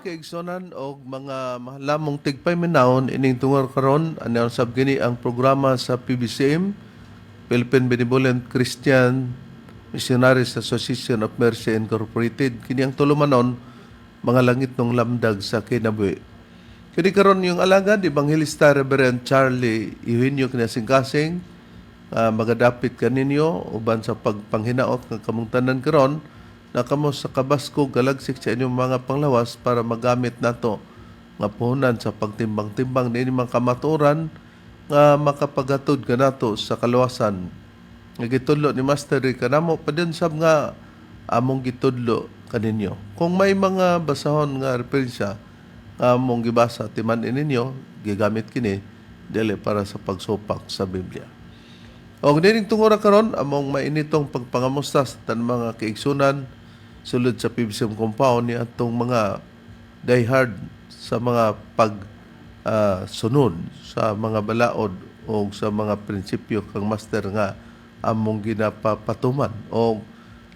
kaigsonan o mga mahalamong tigpayminaon ining tungor karon ano sab gini ang programa sa PBCM, Philippine Benevolent Christian Missionaries Association of Mercy Incorporated. Kini ang tulumanon mga langit ng lamdag sa kinabuhi. Kini karon yung alagad Evangelista Reverend Charlie Eugenio kinasingkasing magadapit kaninyo uban sa pagpanghinaot ng kamungtanan karon na kamo sa kabasko galagsik sa inyong mga panglawas para magamit nato nga puhunan sa pagtimbang-timbang ni mga kamaturan nga makapagatod ka nato sa kaluwasan. Nagitudlo ni Master kanamo pa din sab nga among gitudlo kaninyo. Kung may mga basahon nga referensya among gibasa timan ninyo, gigamit kini dili para sa pagsupak sa Biblia. Og dining tungora karon among mainitong pagpangamusta sa tan mga kaigsunan sulod sa PBCM compound ni atong mga diehard sa mga sunod sa mga balaod o sa mga prinsipyo kang master nga among ginapapatuman o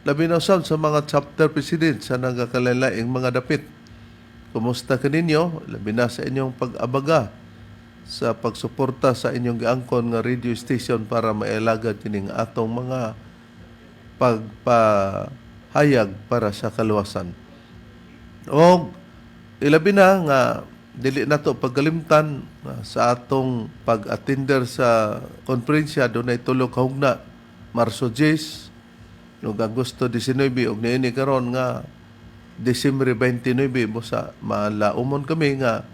labi na usab sa mga chapter president sa nagakalain-laing mga dapit. Kumusta kaninyo? Labi na sa inyong pag-abaga sa pagsuporta sa inyong giangkon nga radio station para mailagad kining atong mga pagpahayag para sa kaluwasan. O ilabi na nga dili nato pagkalimtan sa atong pag-attender sa konferensya dunay tulo ka hugna Marso 10 ug Agosto 19 ug niini karon nga Disyembre 29 mo sa malaumon kami nga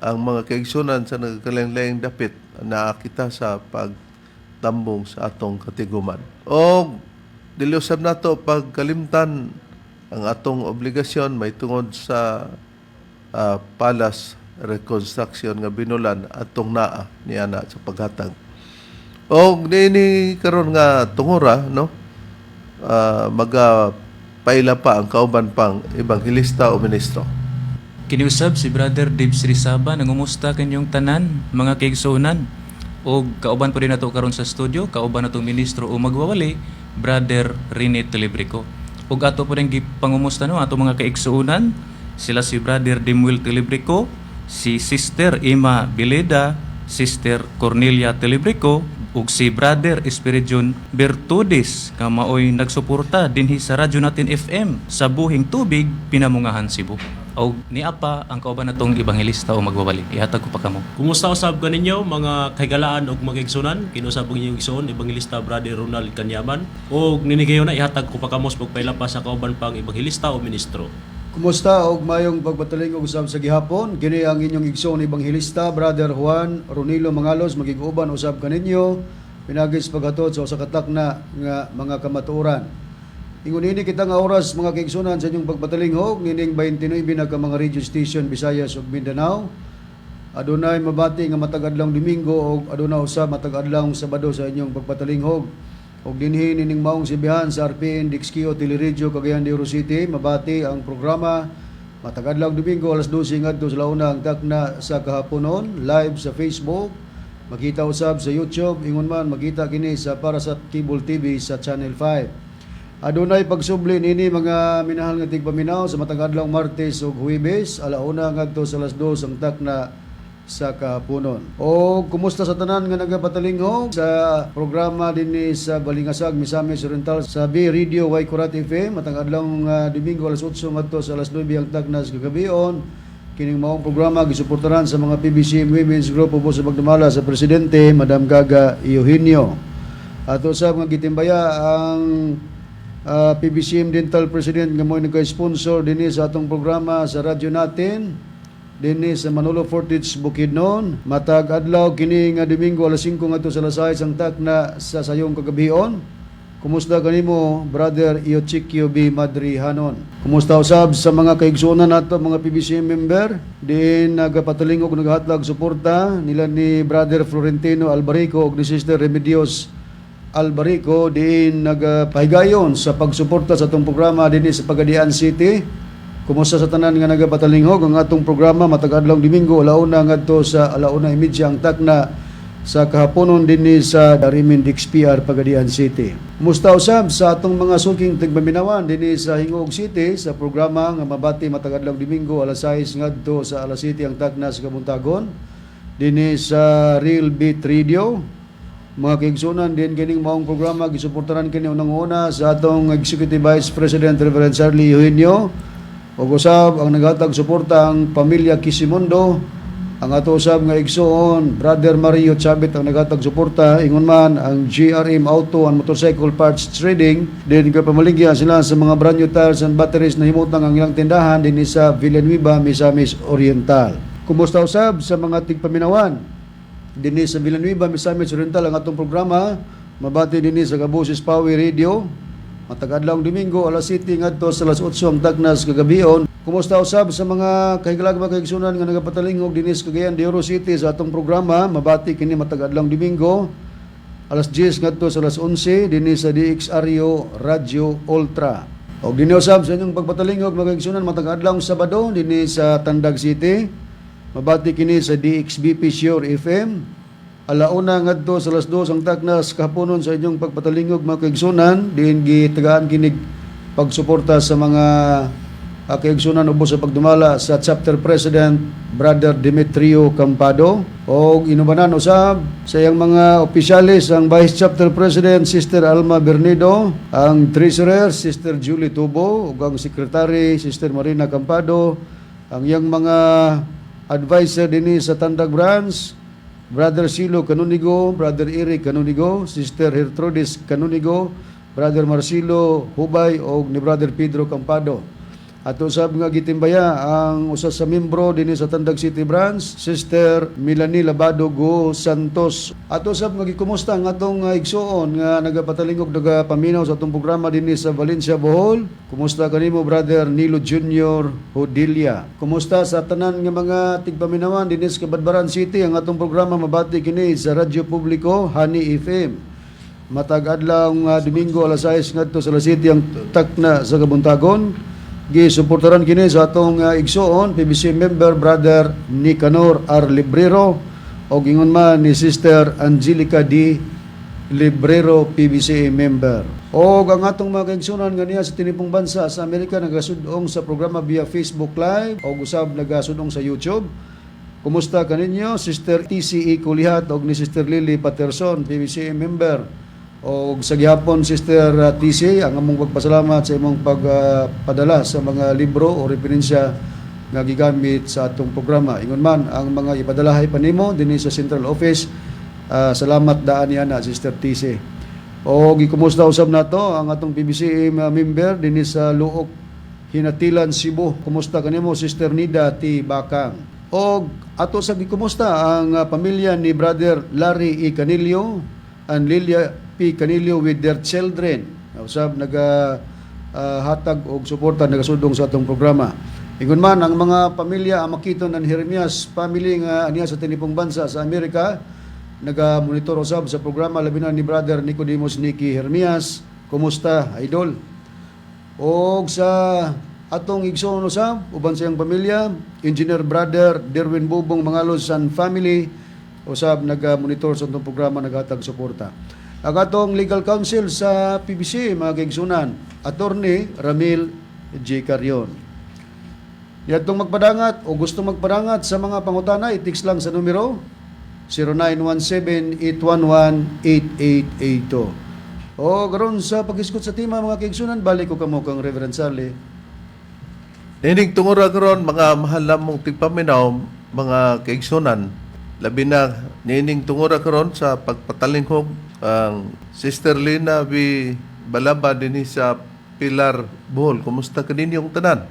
ang mga kaigsunan sa nagkalain-laing dapit na kita sa pagtambong sa atong katiguman. O dili usab nato pagkalimtan ang atong obligasyon may tungod sa Palace Reconstruction nga binulan atong naa niana sa paghatag. O niini karon nga tungora no paila pa ang kauban pang ebanghelista o ministro. Kiniusab si Brother Dave Srisaba nangumusta kanyong tanan mga kaigsunan o kauban po din nato karon sa studio kauban natong ministro o magwawali Brother Rene Telebrico. Ug ato po din gipangumusta no ato mga kaigsunan sila si Brother Demuel Telebrico, si Sister Ima Bileda, Sister Cornelia Telebrico ug si Brother Espiridion Bertudes nga maoy nagsuporta dinhi sa radyo natin FM sa Buhing Tubig, Pinamungahan, Cebu. O niapa ang kauban natong ebanghelista o magwawali. Ihatag ko pa kamo. Kumusta usab kaninyo mga kahigalaan ug magigsunan? Kinusab ang inyong igsoon ebanghelista Brother Ronald Kanyaman. Og ninigayon na ihatag ko pa kamo sa pagpaila pa sa kauban pang ebanghelista o ministro. Kumusta og mayong pagpatuling og usab sa gihapon? Kini ang inyong igsoon ebanghelista Brother Juan Ronilo Mangalos magig-uban usab kaninyo pinagis paghatod sa usa ka takna nga mga kamatuoran. Ingon ini kita nga oras mga kaigsunan sa inyong pagpatalinghog nining 29 na ka mga radio station Visayas ug Mindanao. Adunay mabati nga matag adlawng Domingo ug aduna usab matag adlawng Sabado sa inyong pagpatalinghog. Og dinhi nining maong sibihan sa RPN Dixkio Teleradyo Cagayan de Oro City mabati ang programa matag adlawng Domingo alas 12 ngadto sa launa ang takna sa kahaponon live sa Facebook. Makita usab sa YouTube ingon man makita kini sa Parasat Cable TV sa Channel 5. Adunay pagsubli nini mga minahal nga tigpaminaw sa matag adlawng Martes ug Huwebes alauna ngadto sa alas 2 ang takna sa kahaponon. O kumusta sa tanan nga nagapatalinghog sa programa dinhi sa Balingasag, Misamis Oriental sa B Radio Y Kurat FM matag adlawng Domingo alas 8 ngadto sa alas 9 ang takna sa kagabion. Kining maong programa gisuportaran sa mga PBCM Women's Group upo sa pagdumala sa presidente Madam Gaga Eugenio. Ato sa mga gitimbaya ang PBCM Dental President nga mo nagka-sponsor dinhi sa atong programa sa radyo natin dinhi sa Manolo Fortich Bukidnon matag adlaw kini nga Domingo alas 5 ngadto sa alas 6 ang takna sa sayong kagabion. Kumusta kanimo Brother Iochikio B. Madrihanon? Kumusta usab sa mga kaigsunan nato mga PBCM member din nagapataling og naghatag suporta nila ni Brother Florentino Albarico ug ni Sister Remedios Albarico din nagapahigayon sa pagsuporta sa atong programa dinhi sa Pagadian City. Kumusta sa tanan nga nagapatalingog ang atong programa matag adlawng Domingo alauna ngadto sa alauna 30 ang takna sa kahaponon dinhi sa Darimin DXPR Pagadian City. Musta usab sa atong mga suking tigmaminawan dinhi sa Hingog City sa programa nga mabati matag adlaw Domingo alas 6 ngadto sa alas 7 ang tagna sa kabuntagon dinhi sa Real Beat Radio. Mga kaigsunan din kining maong programa gisuportaran kini unang-una sa atong Executive Vice President Reverend Charlie Eugenio ug usab ang naghatag suporta ang pamilya Kisimundo. Ang ato usab nga igsoon, Brother Mario Chabit ang naghatag suporta, ingon man ang GRM Auto and Motorcycle Parts Trading, din ko pamaligya sila sa mga brand new tires and batteries na himutang ang ilang tindahan din sa Villanueva, Misamis Oriental. Kumusta usab sa mga tigpaminawan? Din sa Villanueva, Misamis Oriental ang atong programa, mabati din sa Kabusis Power Radio, matag-adlawng Domingo alas 7 ngadto sa alas 8 ang tagnas kagabion. Kumusta usab sa mga kahigalag mga kaigsunan nga nagapatalingog dinis Cagayan de Oro City sa atong programa, mabati kini matag-adlawng Domingo alas 10 ngadto sa alas 11 dinis sa DXRyo Radio Ultra. Og dinhi usab sa inyong pagpatalingog mga kaigsunan matag-adlawng Sabado dinis sa Tandag City, mabati kini sa DXBP Sure FM. Alauna ngadto sa alas 2 ang tagnas kahaponon sa inyong pagpatalingog mga kaigsunan din gitagaan kinig pagsuporta sa mga kaigsunan ubos sa pagdumala sa Chapter President Brother Demetrio Campado o inubanan usab sa iyang mga opisyalis ang Vice Chapter President Sister Alma Bernido, ang Treasurer Sister Julie Tubo ug ang Secretary Sister Marina Campado, ang iyang mga advisor dinhi sa Tandag Branch Brother Silo Canonigo, Brother Eric Canonigo, Sister Gertrudis Canonigo, Brother Marcelo Hubay o ni Brother Pedro Campado. At usab nga gitimbaya ang usa sa membro dinhi sa Tandag City Branch, Sister Melanie Labado Go Santos. At usab nga gikumusta ang atong igsuon nga nagapatalingog nagapaminaw sa atong programa dinhi sa Valencia, Bohol. Kumusta kanimo Brother Nilo Junior Hodilia? Kumusta sa tanan nga mga tigpaminawan dinhi sa Badbaran City ang atong programa mabati kini sa Radyo Publiko Honey FM. Matag-adlaw Domingo alas 6 ngadto sa alas 7 ang takna sa Kabuntagon. Gisuportaran kini sa atong igsoon PBC member Brother Nicanor R. Librero o gingon man ni Sister Angelica D. Librero PBC member. O ang atong mga igsoonan nga niya sa tinipong bansa sa Amerika nagasudong sa programa via Facebook Live o usab nagasudong sa YouTube. Kumusta kaninyo Sister TCE Kulihat o ni Sister Lily Patterson PBC member. O sa gihapon Sister TC ang among pagpasalamat sa imong pagpadala sa mga libro o referensya nga gigamit sa atong programa. Ingon man ang mga ipadalahay pa nimo dinhi sa Central Office. Salamat daan niya na Sister TC. O gikumusta usab nato ang atong PBC member dinhi sa Luok Hinatilan Cebu. Kumusta kanimo Sister Nida T. Bakang. O ato sa gikumusta ang pamilya ni Brother Larry E. Canilio and Lilia P. Canilio with their children. Usab hatag og suporta nagasudong sa atong programa. Ingon man ang mga pamilya amakiton ng Jeremias family nga aniya sa tinipong bansa sa Amerika naga-monitor usab sa programa labi na ni Brother Nicodemus Nicky Jeremias. Kumusta idol? Og sa atong igsoon usab uban sa iyang pamilya Engineer Brother Derwin Bubong Mangalos and family usab naga-monitor sa atong programa naghatag suporta. Ang atong legal counsel sa PBC, mga kaigsunan, Attorney Ramil J. Carion. Yatong magpadangat o gusto magpadangat sa mga pangutana, i-text lang sa numero 0917-811-8882. O garon sa pag-iskot sa tema, mga kaigsunan, balik ko kamo kang Reverend Sally. Nining tungura karon mga mahal mong tigpaminaw, mga kaigsunan, labi na nining tungura karon sa pagpatalinghog ang Sister Lina B. Balaba dinhi sa Pilar, Bohol. Kumusta kaninyong tanan?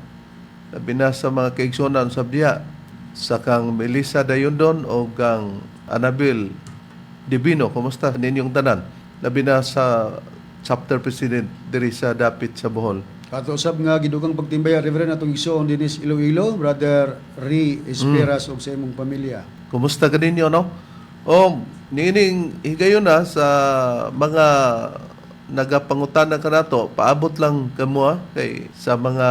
Labi na sa mga kaigsunan sa biya sa kang Melissa Dayondon o kang Annabel Divino. Kumusta kaninyong tanan? Labi na sa Chapter President diri sa Dapit sa Bohol. Ato usab nga gidugang pagtimbaya Reverend atong igsoon dinis Iloilo, Brother Ri Esperas ug sa imong pamilya. Kumusta kaninyo, no? O nining higayon na sa mga nagapangutana ka nato, paabot lang kamo kay sa mga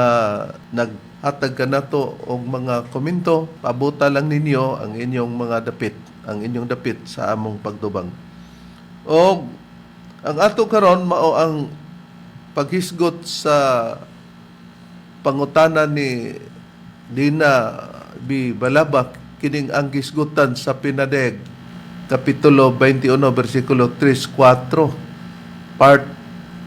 naghatag ka nato og mga komento, paabuta lang ninyo ang inyong mga dapit ang inyong dapit sa among pagtubang. O ang ato karon mao ang paghisgot sa pangutana ni Lina B. Balaba kining ang gisgutan sa Pinadeg Kapitulo 21 versikulo 3-4 part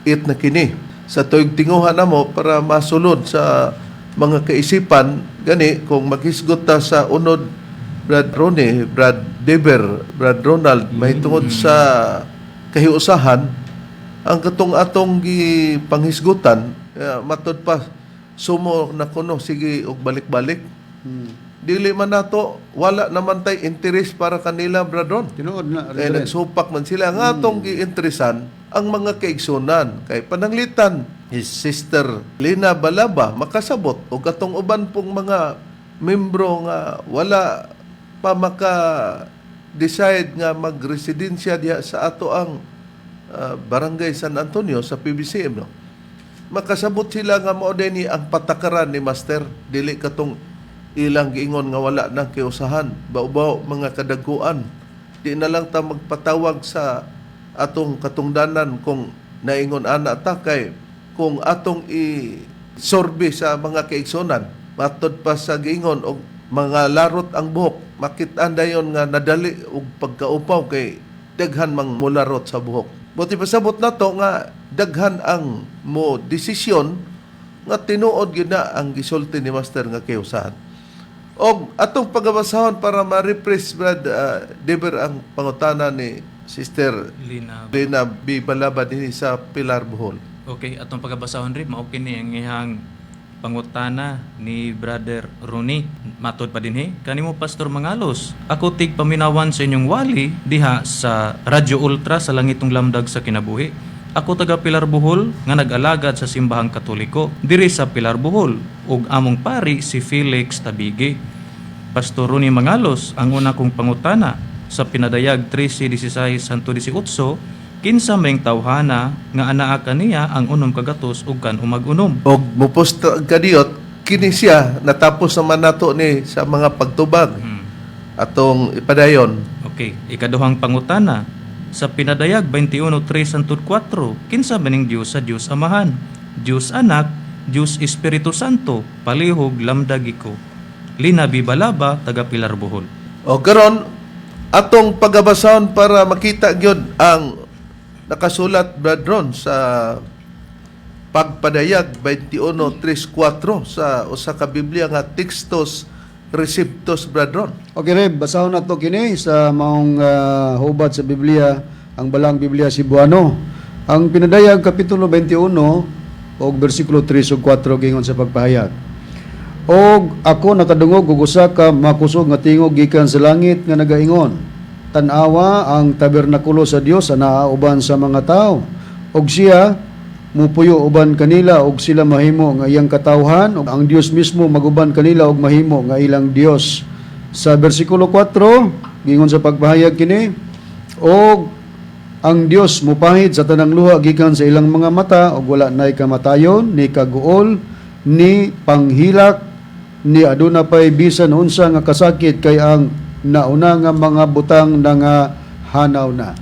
8 na kini. Sa tuig tinguhan namo para masulod sa mga kaisipan gani kung maghisgot ta sa unod Brad Ronnie, Brad Deber, Brad Ronald mahitungod sa kahiusahan ang katong atong panghisgutan matod pa sumo na kuno sige og balik-balik. Dili man nato wala naman tay interest para kanila Brad Ron. Tinuod na. Kaya nagsupak man sila nga atong giinteresan ang mga kaigsunan kay pananglitan his sister Lina Balaba makasabot og katong uban pong mga membro nga wala pa maka-decide nga magresidensya diha sa ato ang Barangay San Antonio sa PBCM, no? Makasabot sila nga mao ni ang patakaran ni Master, dili katong ilang giingon nga wala nang kiusahan, baubaw mga kadagkuan. Di na lang ta magpatawag sa atong katungdanan kung naingon ana ta kay kung atong i-sorbe sa mga kaigsunan, matod pa sa giingon og mga larot ang buhok, makit-an dayon nga nadali og pagkaupaw kay daghan mang mularot sa buhok. Buti pasabot na to nga daghan ang mo desisyon nga tinuod gyud na ang gisulti ni Master nga kiusahan. Og atong pagabasahon para ma-refresh Brad Deber ang pangutana ni Sister Lina B. Balaba dinhi sa Pilar Bohol. Okay, atong pagabasahon rin, mao kini ang ihang pangutana ni Brother Ronnie. Matod pa din kanimo Pastor Mangalos. Ako tig paminawan sa inyong wali diha sa Radyo Ultra sa langitong lamdag sa kinabuhi. Ako taga Pilar Bohol nga nag-alagad sa simbahang Katoliko diri sa Pilar Bohol ug among pari si Felix Tabigi. Pastor Ronnie Mangalos, ang una kong pangutana sa pinadayag 13:16-18 kinsa may tawhana nga anaa kaniya ang unom kagatos ug kan umag-unom. Og muposta kadiyot kini siya natapos naman nato ni sa mga pagtubag atong ipadayon. Okay, ikaduhang pangutana sa pinadayag 21:3-4 kinsa maning Dios sa Dios Amahan, Dios Anak, Dios Espiritu Santo, palihog lamdagiko. Lina B. Balaba, taga Pilar Bohol. O karon atong pagabasahon para makita gyud ang nakasulat Brad Ron sa pagpadayag 21:3-4 sa usa ka Biblia nga Textos Receptos Brad Ron. Okay, Reb, basahon nato kini sa maong hubad sa Biblia, ang balang Biblia Cebuano. Ang pinadayag kapitulo 21 og bersikulo 3 ug 4 gingon sa pagpahayag. Og ako nakadungog og usa ka makusog nga tingog gikan sa langit nga nagaingon, tan-awa ang tabernakulo sa Dios anaa uban sa mga tao, og siya mupuyo uban kanila og sila mahimo nga iyang katawhan, og ang Dios mismo maguban kanila og mahimo nga ilang Dios. Sa bersikulo 4 gingon sa pagpahayag kini, og ang Dios mupahid sa tanang luha gikan sa ilang mga mata, og wala nay kamatayon ni kaguol ni panghilak ni aduna pay bisan unsa nga kasakit kay ang nauna nga mga butang na nga hanaw na.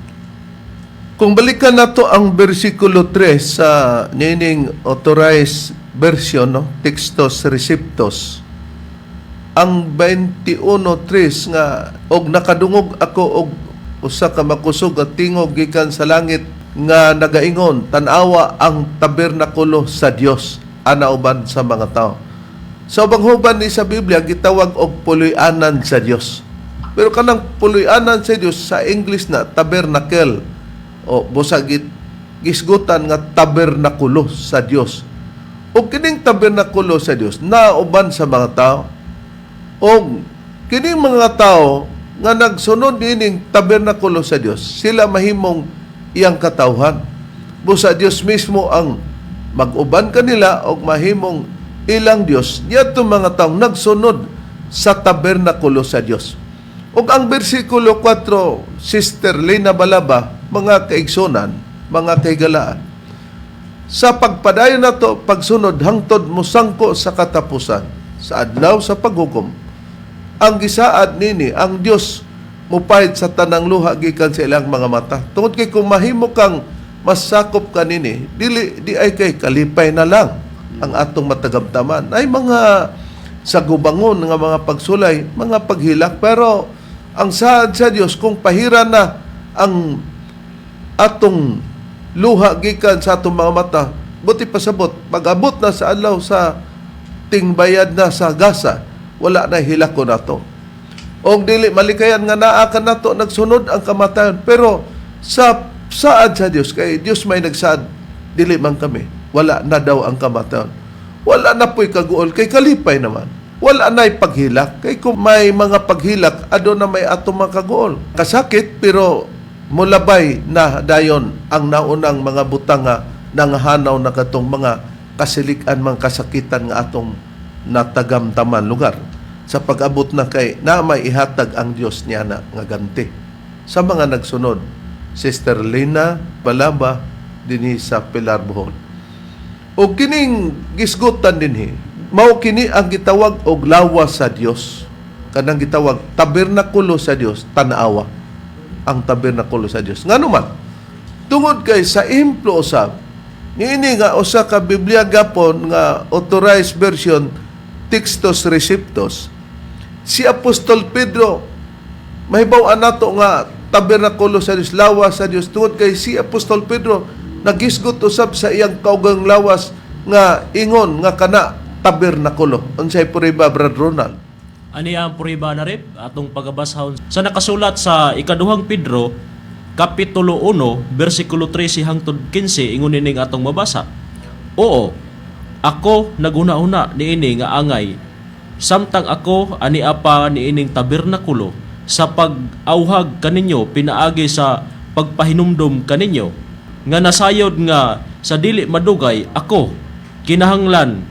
Kung balikan nato ang bersikulo 3 sa nining authorized version, no, Textos Receptos, ang 21:3 nga og nakadungog ako og usa ka makusog at tingog gikan sa langit nga nagaingon, tan-awa ang tabernakulo sa Dios ana uban sa mga tao. Sa ubang huban ni sa Biblia gitawag og puloy-anan sa Dios. Pero kanang puloy-anan sa Dios sa English na tabernacle o busagit gisgutan nga tabernakulo sa Dios. O kining tabernakulo sa Dios nauban sa mga tao. O kining mga tao nga nagsunod ining tabernakulo sa Dios, sila mahimong iyang katawhan. Busa Dios mismo ang mag-uban kanila og mahimong ilang Dios. Niadto mga taong nagsunod sa tabernakulo sa Dios. Ug ang bersikulo 4, Sister Lina Balaba, mga kaigsunan, mga kaigalaan, sa pagpadayon nato pagsunod hangtod mosangko sa katapusan sa adlaw sa paghukom, ang gisaad nini ang Dios mupahid sa tanang luha gikan sa ilang mga mata. Tungod kay kung mahimo kang masakop kanini, di ay kay kalipay na lang ang atong matagamtaman. Ay mga sa gubangon nga mga pagsulay, mga paghilak, pero ang saad sa Dios kung pahira na ang atong luha gikan sa atong mga mata, buti pasabot, pag-abot na sa adlaw sa tingbayad na sa gasa, wala na hilako nato. O dili malikayan nga naa ka nato nagsunod ang kamatayon, pero sa saad sa Dios, kay Dios may nagsaad, dili man kami, wala na daw ang kamatayon. Wala na po'y kaguol, kay kalipay naman. Wala na'y paghilak, kay kung may mga paghilak, ado na may atong mga kaguol. Kasakit, pero mulabay na dayon ang naunang mga butang nga nangahanaw na katong mga kasilikan, mga kasakitan nga atong natagamtaman lugar. Sa pag-abot na kay na may ihatag ang Dios niya na nga ganti. Sa mga nagsunod, Sister Lina Balaba dinhi sa Pilar Bohol. O kining gisgutan dinhi, mao kini ang gitawag og lawas sa Dios. Kanang gitawag tabernakulo sa Dios, tan-awa. Ang tabernakulo sa Dios. Ngano man? Tungod kay sa implo usab, niini nga usa ka Biblia gapon nga authorized version Textus Receptus. Si Apostol Pedro mahibaw-an nato nga tabernakulo sa Dios, lawas sa Dios. Tungod kay si Apostol Pedro nagisgot usab sa iyang kaugang lawas nga ingon nga kana tabernakulo. Unsay puriba, Brad Ronald? Ani ang puriba na rip atong pagabasahon sa nakasulat sa ikaduhang Pedro kapitulo 1 bersikulo 13 hangtod 15 ingon nining atong mabasa. Oo, ako naguna-una niini nga angay samtang ako ani apa niining tabernakulo sa pag-awhag kaninyo pinaagi sa pagpahinumdom kaninyo nga nasayod nga sa dili madugay ako kinahanglan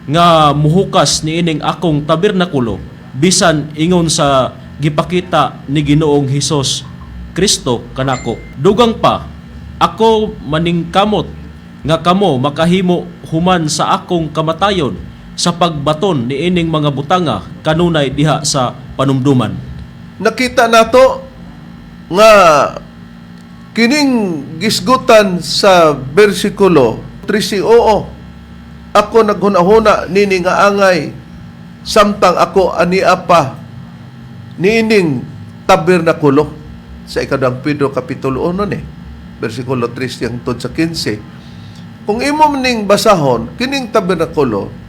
nga muhukas niining akong tabernakulo bisan ingon sa gipakita ni Ginoong Hesus Kristo kanako. Dugang pa ako maningkamot nga kamo makahimo human sa akong kamatayon sa pagbaton niining mga butanga kanunay diha sa panumduman. Nakita nato nga kining gisgutan sa bersikulo 13, oo, ako naghunahuna nini nga angay samtang ako ani apa niining tabernakulo sa ikaduhang Pedro kapitulo 1 ni bersikulo 3 hangtod sa 15. Kung imo ning basahon kining tabernakulo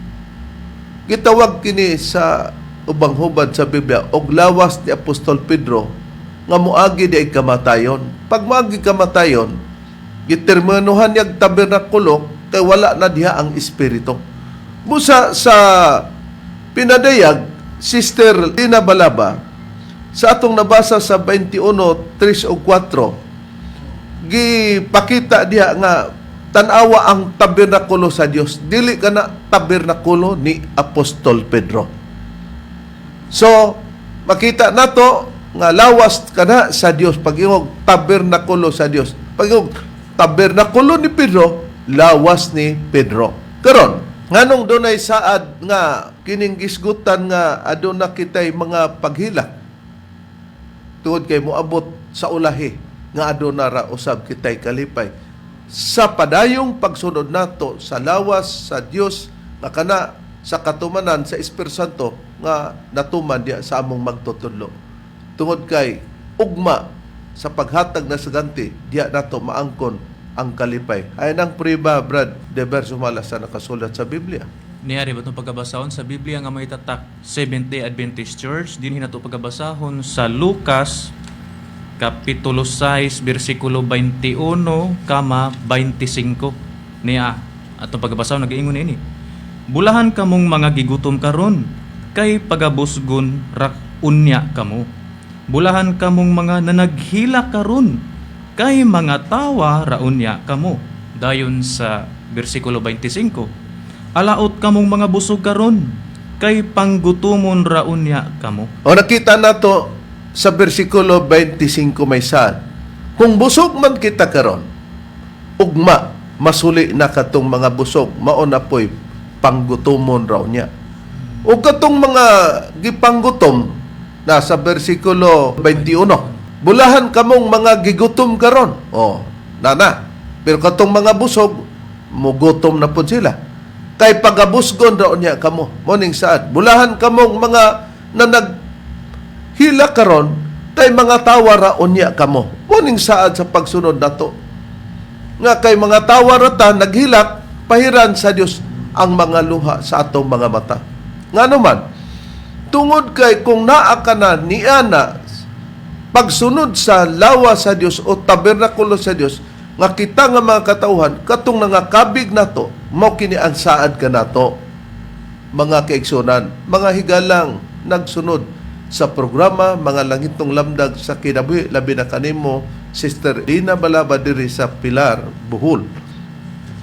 gitawag kini sa ubang hubad sa Biblia og lawas ni Apostol Pedro nga moagi di kamatayon. Pag moagi kamatayon, giterminuhan niyag tabernakulo kay wala na diha ang espiritu. Busa sa pinadayag, Sister Lina Balaba, sa atong nabasa sa 21:3 o 4, gipakita diha nga tan-awa ang tabernakulo sa Dios. Dili kana tabernakulo ni Apostol Pedro. So, makita nato nga lawas kana sa Dios pag-ingog tabernakulo sa Dios. Pag-ingog tabernakulo ni Pedro, lawas ni Pedro. Karon, nganong dunay saad nga kining gisgutan nga aduna kitay mga paghilak tungod kay moabot sa ulahi nga aduna ra usab kitay kalipay sa padayong pagsunod nato sa lawas sa Dios nga kana sa katumanan sa Espiritu Santo nga natuman diya sa among magtutudlo. Tungod kay ugma sa paghatag na saganti, diya nato maangkon ang kalipay. Ay nang priba, Brad, diverso malas sa nakasulat sa Biblia. Niyari ba itong pagkabasahon sa Biblia nga may tatak Seventh-day Adventist Church? Din na ito pagkabasahon sa Lucas Kapitulo 6, versikulo 21, 25. Niya, atong pagkabasahon nag-iingon ini. Bulahan kamong mga gigutom karon, kay pagabusgon rak unya kamo. Bulahan kamong mga nanaghila karon, kay mga tawa raunya kamo. Dayon sa versikulo 25, alaot kamong mga busog karon, kay panggutumon raunya kamo. O nakita nato sa versikulo 25 may saad, kung busog man kita karon, ugma masuli na katong mga busog, mao na po'y panggutomon raw niya. O katong mga gipanggutom, Nasa versikulo 21. Bulahan kamong mga gigutom karon. Oh, nana. Pero katong mga busog, mugutom na po sila. Kay pagabusgon raon niya kamo. Morning saad. Bulahan kamong mga na naghila karon, kay mga tawa raon niya kamo. Morning saad sa pagsunod nato. Nga kay mga tawa rata naghilak, pahiran sa Dios ang mga luha sa atong mga mata. Nga naman, tungod kay kung naa ka na ni ana pagsunod sa lawa sa Dios o tabernakulo sa Dios, nga kita nga mga katauhan, katong nangakabig nato, mao kini ang saad ka nato, mga kaigsunan, mga higalang nagsunod sa programa, mga langitong lamdag sa kinabuhi, labi na kanimo, Sister Dina Balaba diri sa Pilar, Bohol.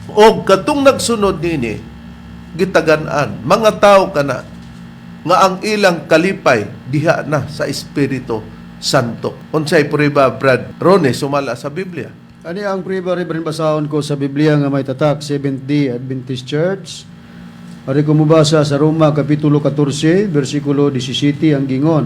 O katong nagsunod nini, gitagan-an, mga tao kana, nga ang ilang kalipay, diha na sa Espiritu Santo. Unsay prueba, Brad Ronnie, sumala sa Biblia. Ani ang priba rin basahon ko sa Biblia nga may tatak, Seventh-day Adventist Church. Ari ko mubasa sa Roma, Kapitulo 14, versikulo 17, ang gingon.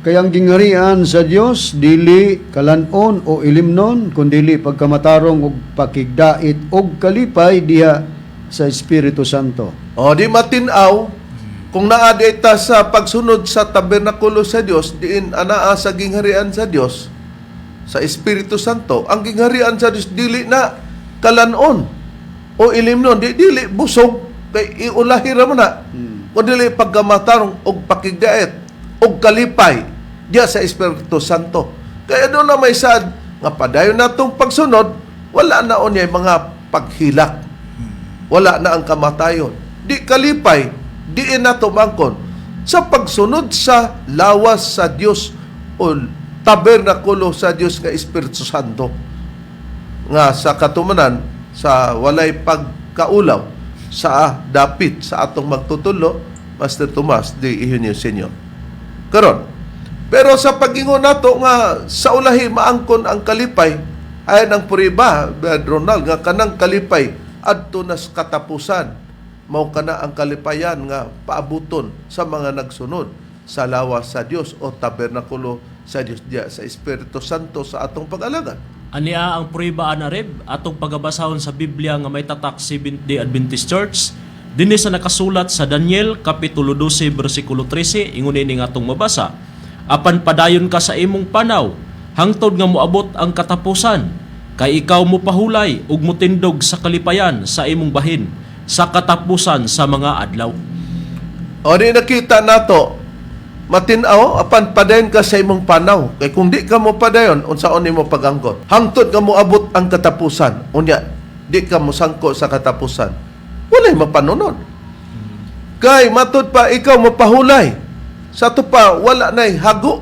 Kaya ang gingharian sa Dios dili kalanon o ilimnon, kundili pagkamatarong og pakigdait og kalipay diha sa Espiritu Santo. O di matinaw, kung naadi ta sa pagsunod sa tabernakulo sa Dios, diin anaa sa gingharian sa Dios, sa Espiritu Santo, ang gingharian sa Dios dili na kalanon o ilimnon, dili busog, kay iulahi ra mo na. O dili pagkamatarong og pakigdait og kalipay diya sa Espiritu Santo. Kaya doon na may sad nga padayon natong pagsunod, wala na onyay mga paghilak. Wala na ang kamatayon. Di kalipay, diin na tumangkon sa pagsunod sa lawas sa Dios o tabernakulo sa Dios nga Espiritu Santo. Nga sa katumanan, sa walay pagkaulaw, sa dapit sa atong magtutulo, Master Tomas de Ihunio Senior. Karon, pero sa pagingon nato nga sa ulahi maangkon ang kalipay, ay ang puriba, Brad Ronald, nga kanang kalipay adto na sa katapusan, mao kana ang kalipayan nga paabuton sa mga nagsunod sa lawas sa Dios o tabernakulo sa Dios diya sa Espiritu Santo sa atong pag-alagad. Ania ang prueba anarib atong pagabasahon sa Biblia nga may tatak Seventh-day Adventist Church dinhi sa nakasulat sa Daniel Kapitulo 12 versikulo 13 ingon ini nga atong mabasa. Apan padayon ka sa imong panaw hangtod nga moabot ang katapusan, kay ikaw mo pahulay ug motindog sa kalipayan sa imong bahin sa katapusan sa mga adlaw. O di nakita nato, matinaw, apan padayon ka sa imong panaw. Kay kung di ka mo padayon, unsaon nimo pag-angkot? Hangtod nga mo abot ang katapusan. Unya, di ka mo sangko sa katapusan. Walay mapanunod. Kay matud pa ikaw mo pahulay. Sa to pa, wala na'y hago.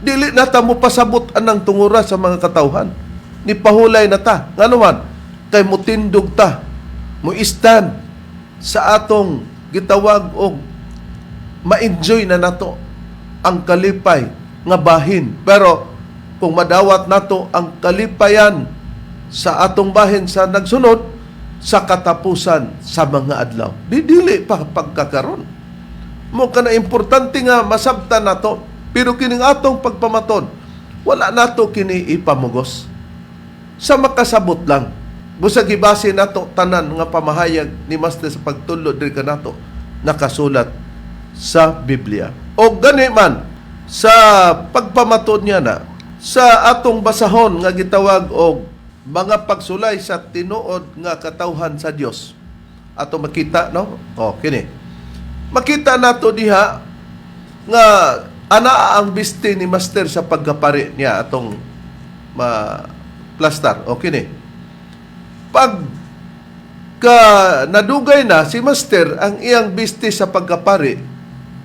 Dili na ta mo pasabot anang tungura sa mga katawhan. Ni pahulay na ta. Nga naman, kay mutindog ta. Mo stand sa atong gitawag og ma-enjoy na nato ang kalipay nga bahin. Pero kung madawat nato ang kalipayan sa atong bahin sa nagsunod, sa katapusan sa mga adlaw, dili pa pagkakaroon. Mo kana importante nga masabtan nato, pero kining atong pagpamaton, wala nato kini ipamugos. Sa makasabot lang. Busag ibase nato tanan nga pamahayag ni Master sa pagtulod diri kanato nakasulat sa Biblia. O gani man sa pagpamaton niya na sa atong basahon nga gitawag og mga pagsulay sa tinuod nga katawhan sa Dios. Ato makita, no? O kini. Makita nato diha nga ana ang biste ni Master sa pagkapari niya atong plastar. Okay ni. Pag nadugay na si Master ang iyang biste sa pagkapari,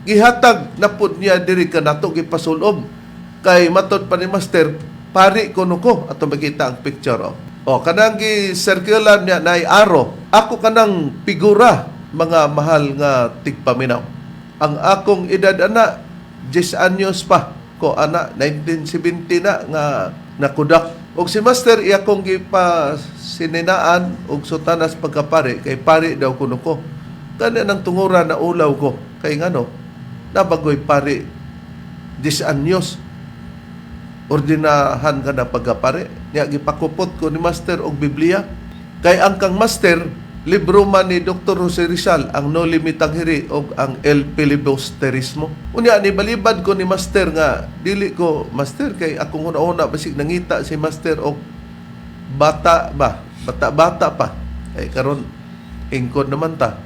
gihatag na pud niya diri kanato gipasulob. Kay matud pa ni Master, pari kuno ko ato makita ang picture. O kanang gi-circular niya na aro. Ako kanang figura mga mahal nga tigpaminaw. Ang akong edad ana 10 anyos pa ko ana 1970 na nga nakudak. Og si Master iya kong gipa-sininaan og sutanas pagkapari kay pari daw kuno ko. Kani nang tungura na ulaw ko kay ngano nabagoy pari 10 anyos ordinahan ka na pagkapare. Niya gipakupot ko ni Master og Biblia. Kay ang kang Master, libro man ni Dr. Jose Rizal, ang No Limitang Hiri o ang El Filibusterismo. Unya, ni balibad ko ni Master nga, dili ko, Master, kay akong una-una, basig nangita si Master og bata ba? Bata-bata pa. Ay, karon ingkod naman ta.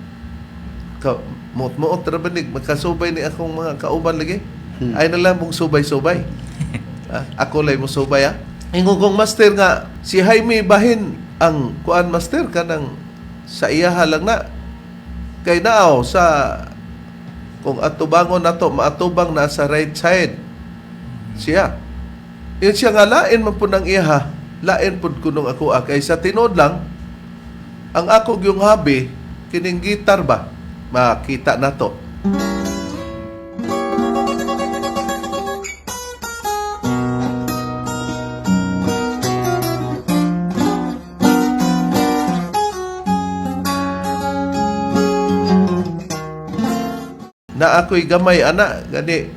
Muot-muot rabanig, magkasubay ni akong mga kauban lagi. Ay na lang mong subay-subay. Ako lay mo subay, ha? Ingon kong Master nga, si Jaime bahin ang kuan Master kanang sa iyaha lang na. Kay naaw sa kung atubangon nato, maatubang na sa right side siya. Yun siya nga, lain man po ng iyaha, lain po kunong ako. Kay sa tinod lang, ang ako yung habi, kining gitar ba? Makita na to. Na ako'y gamay ana gani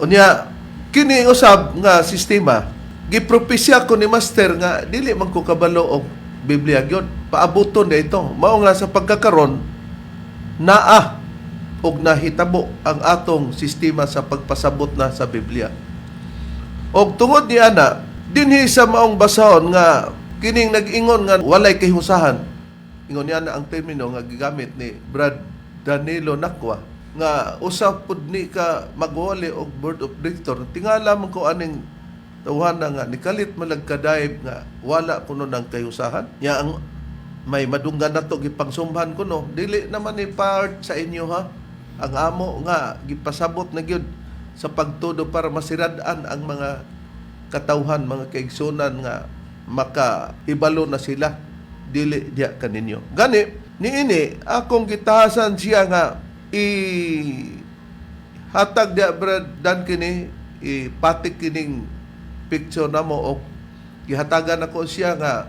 unya kini usab nga sistema gipropesya ko ni Master nga dili man ko kabalo og Biblia gyud paabuton na ito mao nga sa pagkakaron naa og nahitabo ang atong sistema sa pagpasabot na sa Biblia og tungod ni ana dinhi sa maong basahon nga kining nag-ingon nga walay kahusahan ingon niya na ang termino nga gigamit ni Brad Danilo Nakwa nga usap pud ni ka magwali og board of director tingala man ko aning tawhana nga nikalit malagkadayb nga wala kuno nang kayusahan nya ang may madunggan nato gipangsumban kuno dili naman ni part sa inyo ha ang amo nga gipasabot na gyud sa pagtudo para masirad-an ang mga katawhan mga kaigsunan nga makahibalo na sila dili diya kaninyo gani niini akong gitahasan siya nga hatag dia dan kini ipatik kining picture namo og gihatagan ako siya nga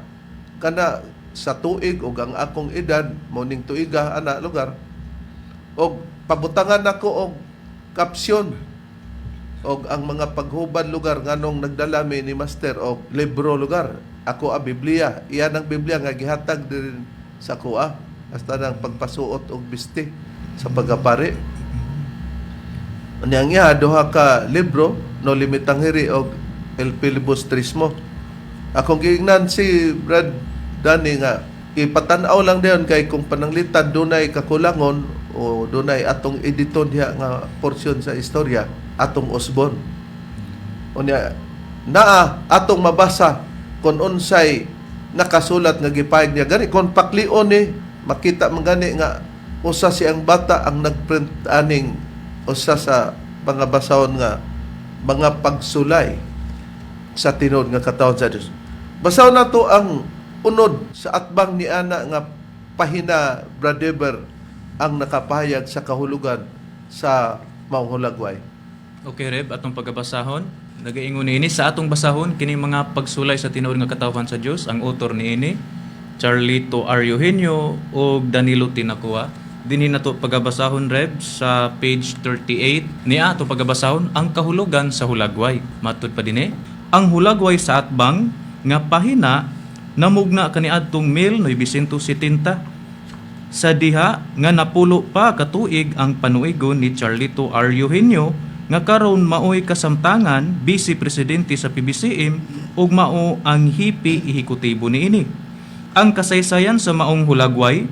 kana sa tuig og ang akong edad morning tuiga ana lugar og pabutangan nako og kapsyon og ang mga paghubad lugar nganong nagdala mi ni Master og libro lugar ako a Biblia iyan ang Biblia nga gihatag din sa kuha hasta nang pagpasuot og biste sa pagkapari. Niyang iya, duha ka libro, No Limitang Hiri o El Filibusterismo. Akong giingnan si Brad Danny nga, ipatanaw lang diyon kay kung pananglitan dunay kakulangon o dunay atong editon diha nga porsyon sa istorya, atong usbon. Unya, naa atong mabasa kung unsay nakasulat nga gipahig niya. Gani, kung paklion ni, makita man gani nga usa siyang bata ang nagprint aning usa sa mga basahon nga mga pagsulay sa tinod nga katawon sa Dios. Basahon nato ang unod sa atbang ni ana nga pahina Bradeber ang nakapahayag sa kahulugan sa Maunghulagway. Okay, Reb, atong pagabasahon. Nagaingon niini sa atong basahon kini mga pagsulay sa tinuod nga katawhan sa Dios. Ang author niini Charlito R. Eugenio o Danilo Tinakua. Dinhi nato pagabasahon, Reb, sa page 38 niya ato pagabasahon ang kahulugan sa hulagway. Matud pa dinhi, ang hulagway sa atbang nga pahina namugna kaniadtong 1970 sa diha nga napulo pa katuig ang panuigon ni Charlito R. Eugenio nga karon maoy kasamtangan vice presidente sa PBCM ug mao ang hipi ehekutibo niini. Ang kasaysayan sa maong hulagway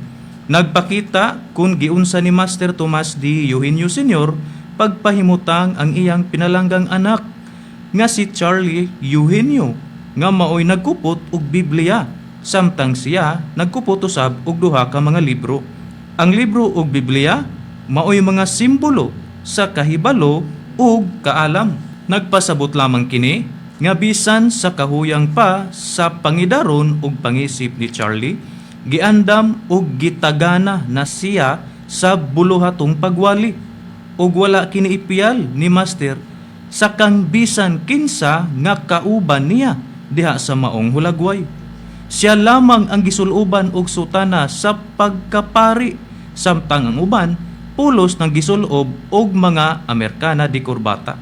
nagpakita kung giunsa ni Master Tomas D. Eugenio Sr. pagpahimutang ang iyang pinalanggang anak nga si Charlie Eugenio nga maoy nagkupot og Biblia samtang siya nagkupot usab og duha ka mga libro. Ang libro og Biblia maoy mga simbolo sa kahibalo ug kaalam. Nagpasabot lamang kini nga bisan sa kahuyang pa sa pangidaron ug pangisip ni Charlie giandam ug gitagana na siya sa buluhatong pagwali ug wala kini ipiyal ni Master sa kang bisan kinsa nga kauban niya diha sa maong hulagway. Siya lamang ang gisuloban og sutana sa pagkapari samtang ang uban pulos ng gisulob og mga Amerikana di kurbata.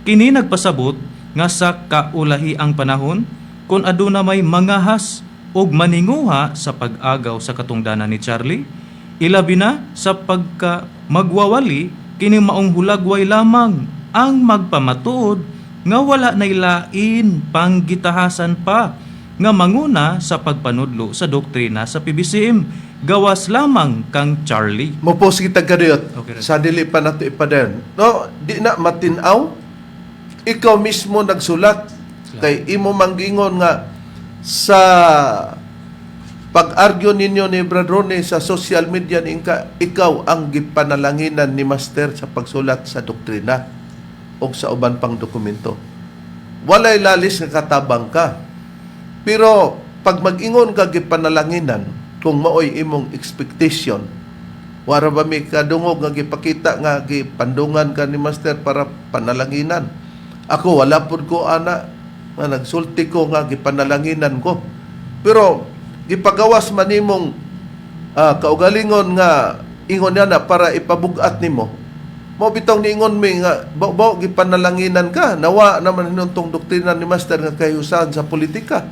Kini nagpasabot nga sa kaulahi ang panahon kung aduna may mangahas og maninguha sa pag-agaw sa katungdanan ni Charlie, ilabi na sa pagka magwawali kini maong hulagway lamang ang magpamatuod nga wala nay lain pang gitahasan pa nga manguna sa pagpanudlo sa doktrina sa PBCM gawas lamang kang Charlie. Mopos kita kadiyot. Okay, Sa dili pa nato ipadayon. No, di na matinaw. Ikaw mismo nagsulat kay imo manggingon nga sa pag-argue ninyo ni Brother Ronnie sa social media ikaw ang gipanalanginan ni Master sa pagsulat sa doktrina o sa uban pang dokumento. Walay lalis nga katabang ka. Pero pag mag-ingon ka gipanalanginan, kung maoy imong expectation, wara ba may kadungog nga gipakita nga gipandungan ka ni Master para panalanginan. Ako wala pud ko ana nga nagsulti ko nga gipanalanginan ko. Pero gipagawas man nimong kaugalingon nga ingon na para ipabugat nimo. Mo bitong niingon mi nga baw gipanalanginan ka, nawa naman hinuntong doktrina ni Master nga kahiusahan sa politika.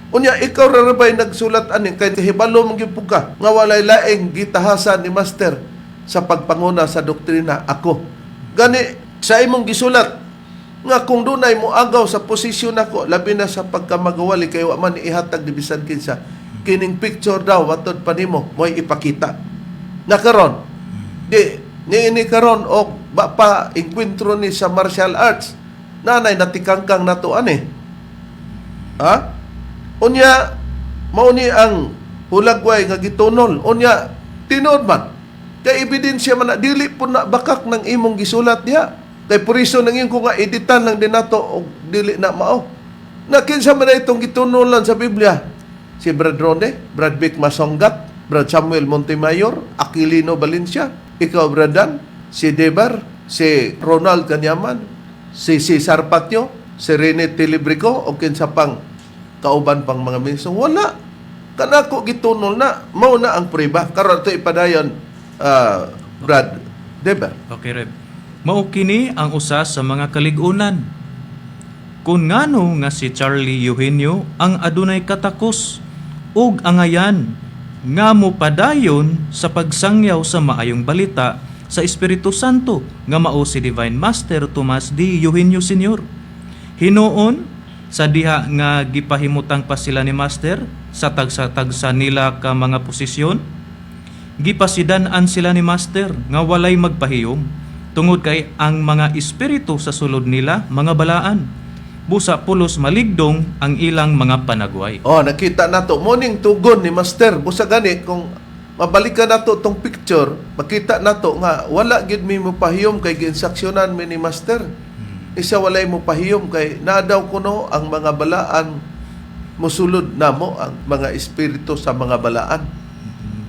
Unya ikaw ra bay nagsulat ani kay hibalo man gyud ka nga walay laing gitahasan ni Master sa pagpanguna sa doktrina ako. Gani sa imong gisulat nga kung dunay mo agaw sa posisyon nako labi na sa pagkamagawali kay wa man ihatag ni bisan kinsa kining picture daw watod pa nimo mo'y ipakita. Na karon di niini karon og ba pa enkwentro ni sa martial arts nanay natikangkang nato ani. Ha? Unya, mauni ang hulagway nga gitunol. Unya, tinod man. Kay ebidensya man na, dili po na bakak ng imong gisulat diha. Kay puriso nang ko nga editan lang din nato o dili na mao. Nakinsa man na itong gitunolan sa Biblia. Si Brad Ronde, Brad Vic Masonggat, Brad Samuel Montemayor, Aquilino Valencia, ikaw Bradan, si Debar, si Ronald Canyaman, si Cesar Patio, si Rene Telebrico, o kinsa pang kauban pang mga ministro. Wala. Kanako gitunol na. Mao na ang prueba. Karon ito ipadayon, Brad Deber. Okay, Reb. Mao kini ang usa sa mga kaligunan. Kung ngano nga si Charlie Eugenio ang adunay katakos ug angayan nga mopadayon sa pagsangyaw sa maayong balita sa Espiritu Santo nga mao si Divine Master Tomas D. Eugenio Sr. Hinuon sa diha nga gipahimutang pa sila ni Master sa tagsa-tagsa nila ka mga posisyon, gipasidan-an sila ni Master nga walay magpahiyom tungod kay ang mga espiritu sa sulod nila mga balaan. Busa pulos maligdong ang ilang mga panagway. Oh, nakita nato morning tugon ni Master. Busa gani kung mabalikan nato tong picture, makita nato nga wala gid mi mopahiyom kay ginsaksyonan mi ni Master. Isa walay mo pahiyom kay nadaw kuno ang mga balaan musulod namo ang mga espiritu sa mga balaan.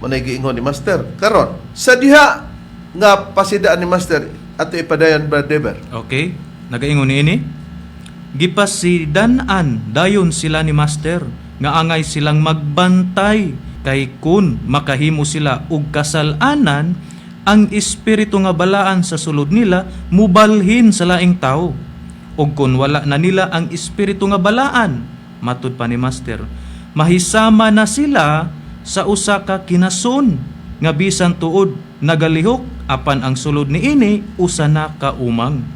Manay giingon ni Master. Karon, sa diha nga pasidaan ni Master ato ipadayon Brad Deber. Okay, nagaingon ini. Gipasidan-an dayon sila ni Master nga angay silang magbantay kay kun makahimo sila og kasalanan ang espiritu nga balaan sa sulod nila mubalhin sa laing tao. Ug kun wala na nila ang espiritu nga balaan, matud pa ni Master, mahisama na sila sa usa ka kinason nga bisan tuod nagalihok apan ang sulod niini usa na ka umang.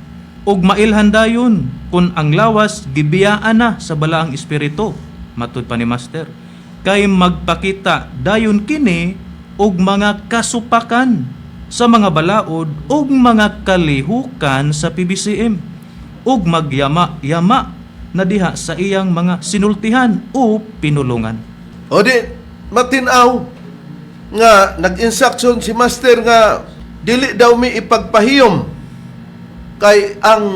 Ug mailhan dayon kun ang lawas gibiyaan na sa balaang espiritu, matud pa ni Master, kay magpakita dayon kini og mga kasupakan sa mga balaod ug mga kalihukan sa PBCM ug magyama-yama na diha sa iyang mga sinultihan o pinulungan. O di, matinaw nga nag-instruction si Master nga dili daw mi ipagpahiyom kay ang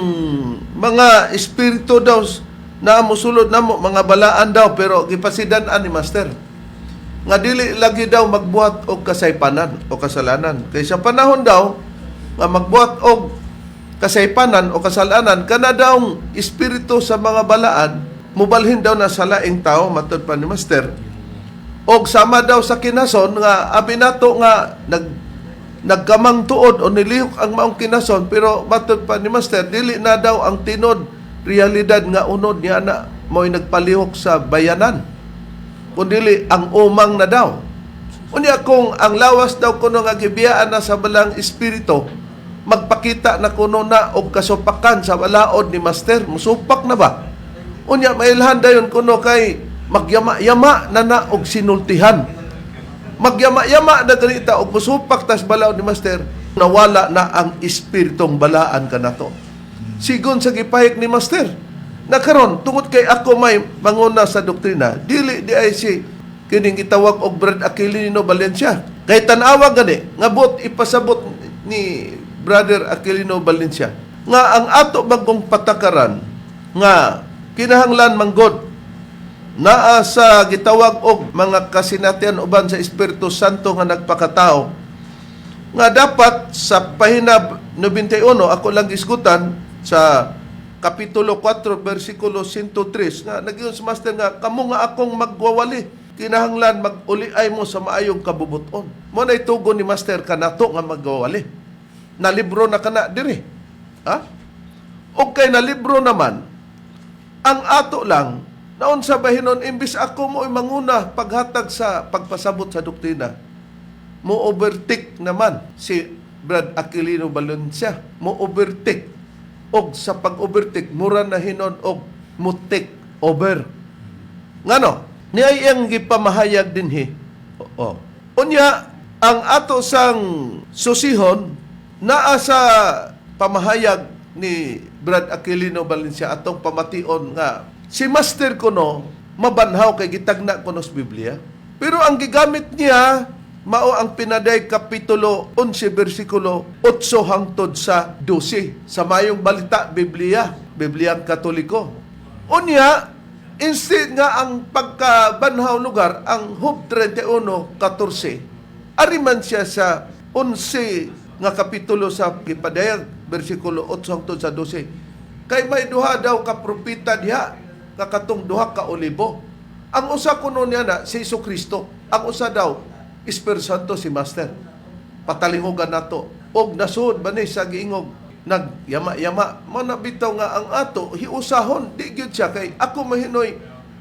mga espiritu daw na musulod namo mga balaan daw pero gipasidan-an ni Master nga dili lagi daw magbuhat og kasaypanan o kasalanan. Kay sa panahon daw nga magbuhat og kasaypanan o kasalanan kana daw espiritu sa mga balaan mubalhin daw na sa laing tao matud pa ni Master. Og sama daw sa kinason nga abi nato nga nagkamang tuod o nilihok ang maong kinason, pero matod pa ni Master, dili na daw ang tinod realidad nga unod niya na mo'y nagpalihok sa bayanan, kundi ang umang na daw. Unya kung ang lawas daw kuno nga gibiyaan na sa balang espiritu, magpakita na kuno na og kasupakan sa balaod ni Master, musupak na ba? Unya mailhan dayon kuno kay magyama-yama na na og sinultihan. Magyama-yama na ganita og musupak tas balaod ni Master, nawala na ang espiritong balaan kanato. Sigon sa gipahik ni Master, na karon tungod kay ako may manguna sa doktrina, dili di ay si kining gitawag og Brad Aquilino Valencia. Kay tan-awa gani nga bot ipasabot ni Brother Aquilino Valencia nga ang ato bagong patakaran nga kinahanglan manggod naa sa gitawag og mga kasinatian uban sa Espiritu Santo nga nagpakatao, nga dapat sa pahina 91 ako lang isgutan sa Kapitulo 4, versikulo 103, nga nagyon si Master nga, kamo nga akong magwawali, kinahanglan mag-uliay mo sa maayong kabubuton. Mo na itugon ni Master kanato nga magwawali. Na libro na kana diri. Ha? O kay na libro naman, ang ato lang, naon sa bahinon, imbis ako mo'y manguna paghatag sa pagpasabot sa doktrina, mo overtake naman si Brad Aquilino Valencia. Mo overtake. Og sa pag-overtake, mura na hinon og mo take over. Ngano? Niya iyang gipamahayag dinhi. Oo. Unya, ang ato sang susihon, naa sa pamahayag ni Brad Aquilino Valencia atong pamation nga si Master kuno mabanhaw kay gitagna kuno sa Biblia. Pero ang gigamit niya mao ang pinaday Kapitulo 11, versikulo 8 hangtod sa 12 sa mayong balita Biblia, Bibliang Katoliko. Unya, instead nga ang pagkabanhaw lugar, ang Job 31:14, ariman siya sa 11 nga kapitulo sa Gipadayag, versikulo 8 hangtod sa 12. Kay may duha daw ka propeta diha, kakatong duha ka olibo. Ang usa kuno niya na si Jesucristo, ang usa daw Espiritu Santo si Master. Patalingogan nato. Og nasud ba ni sa giingog nagyama-yama. Manabitaw nga ang ato hiusahon. Di gyud siya kay ako mahinoy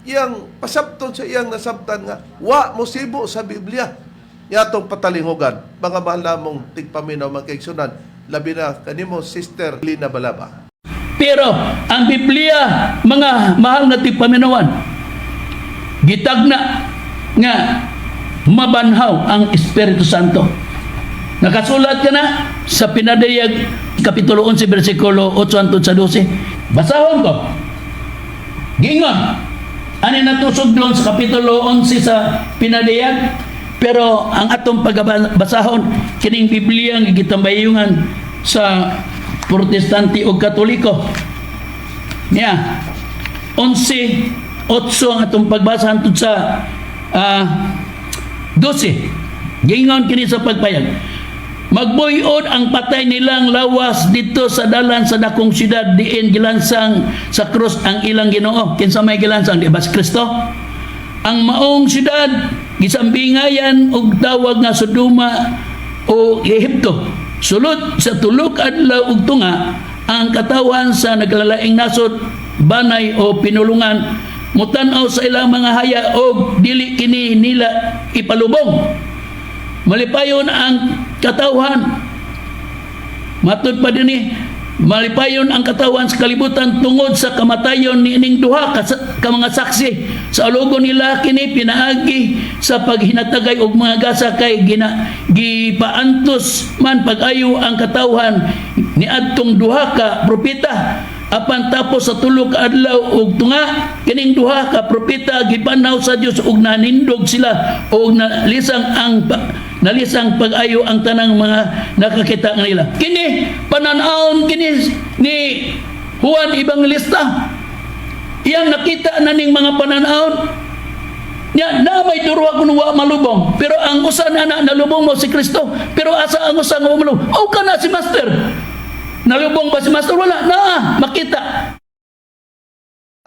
iyang pasabton sa iyang nasabtan nga wa mo sibo sa Biblia. Yatong patalingogan. Mga mahal namong tigpaminaw mga kaigsunan. Labi na kanimo Sister Lina Balaba. Pero ang Biblia, mga mahal na tigpaminawan, gitagna nga mabanhaw ang Espiritu Santo. Nakasulat ka na sa Pinadayag Kapitulo 11, versikulo 8 hangtod sa 12. Basahon ko. Gingon. Ani natusog doon sa Kapitulo 11 sa Pinadayag. Pero ang atong pagbasahon, kining Biblia nga gitambayungan sa Protestante o Katoliko. Niya, 11:8 ang atong pagbasa hangtod sa 12. Gingon kini sa pagpayag. Magbuyon ang patay nilang lawas dito sa dalan sa dakong syudad diin gilansang sa krus ang ilang Ginoo. Kinsa may gilansang di ba si Kristo? Ang maong syudad gisambingayan og tawag nga Sodoma o Ehipto. Sulod sa tulok adlaw ug tunga ang katawan sa naglalaing nasod, banay o pinulungan, mutanaw sa ilang mga haya o dili kini nila ipalubong. Malipayon ang katawan. Matod pa dinhi, malipayon ang katawan sa kalibutan tungod sa kamatayon niining duha ka mga saksi. Sa alugon nila kini pinaagi sa paghinatagay og mga gasa kay gipaantos man pag-ayo ang katawan ni adtong duha ka propeta. Apan tapos sa tulo ka adlaw ug tunga kining duha ka propeta gipanaw sa Dios ug nanindog sila ug nalisang pag-ayo ang tanang mga nakakita nila. Kini pananaon kini ni Juan Evangelista. Iyang nakita na ning mga pananaon niya na may duruwa kuno wa malubong. Pero ang usa na nalubong mo si Kristo. Pero asa ang usa nga malubong? O kana si Master. Nalubong ba si Master? Wala na, makita.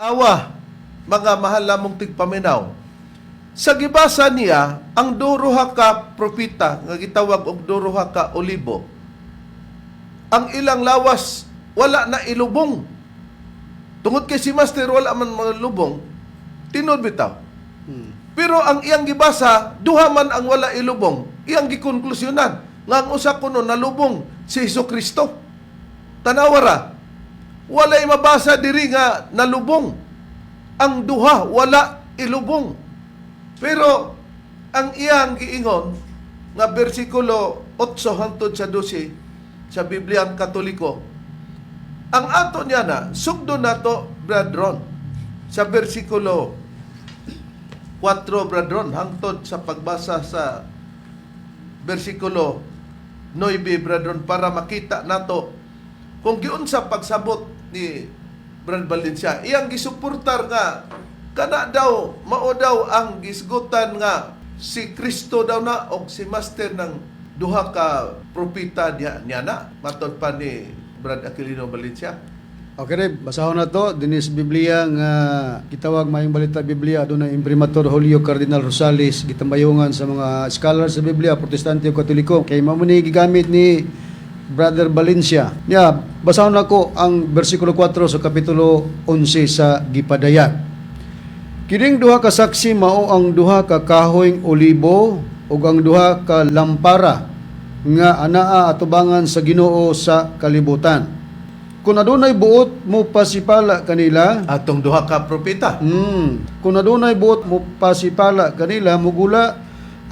Awa, mga mahal lamong tigpaminaw, Sa gibasa niya, ang duruha ka propita, nga gitawag og duruha ka olibo, ang ilang lawas wala na ilubong. Tungod kay si Master wala man mga lubong, tinod bitaw. Pero ang iyang gibasa, duha man ang wala ilubong, iyang gikonklusyonan nga ang usa kuno nalubong si Hesukristo. Tanawara, walay mabasa diri nga nalubong. Ang duha wala ilubong. Pero ang iyang giingon nga bersikulo 8 hangtod sa 12 sa Bibliang Katoliko, ang ato niya na sugdo nato bradron sa bersikulo 4 bradron hangtod sa pagbasa sa bersikulo 9 bradron para makita nato kung giunsa pagsabot ni Brad Valencia. Iyang gisuportar nga kana daw mao daw ang gisgutan nga si Kristo daw na og si Master ng duha ka propeta niya na matod pa ni Brad Aquilino Valencia. Okay, Reb, basahon na to. Dinis Biblia nga gitawag Mayong Balita Biblia. Doon ang Imprimatur Julio Cardinal Rosales. Gitambayungan sa mga scholars sa Biblia, Protestante o Katoliko. Kay mamuni gigamit ni Brother Valencia. Basahon na ko ang versikulo 4 sa kapitulo 11 sa Gipadayat. Kining duha ka saksi mao ang duha ka kahoyng olibo ug ang duha ka lampara nga anaa atubangan sa Ginoo sa kalibutan. Kung adunay buot mo pasipala kanila, Atong duha ka propeta. kung adunay buot mo pasipala kanila, mugula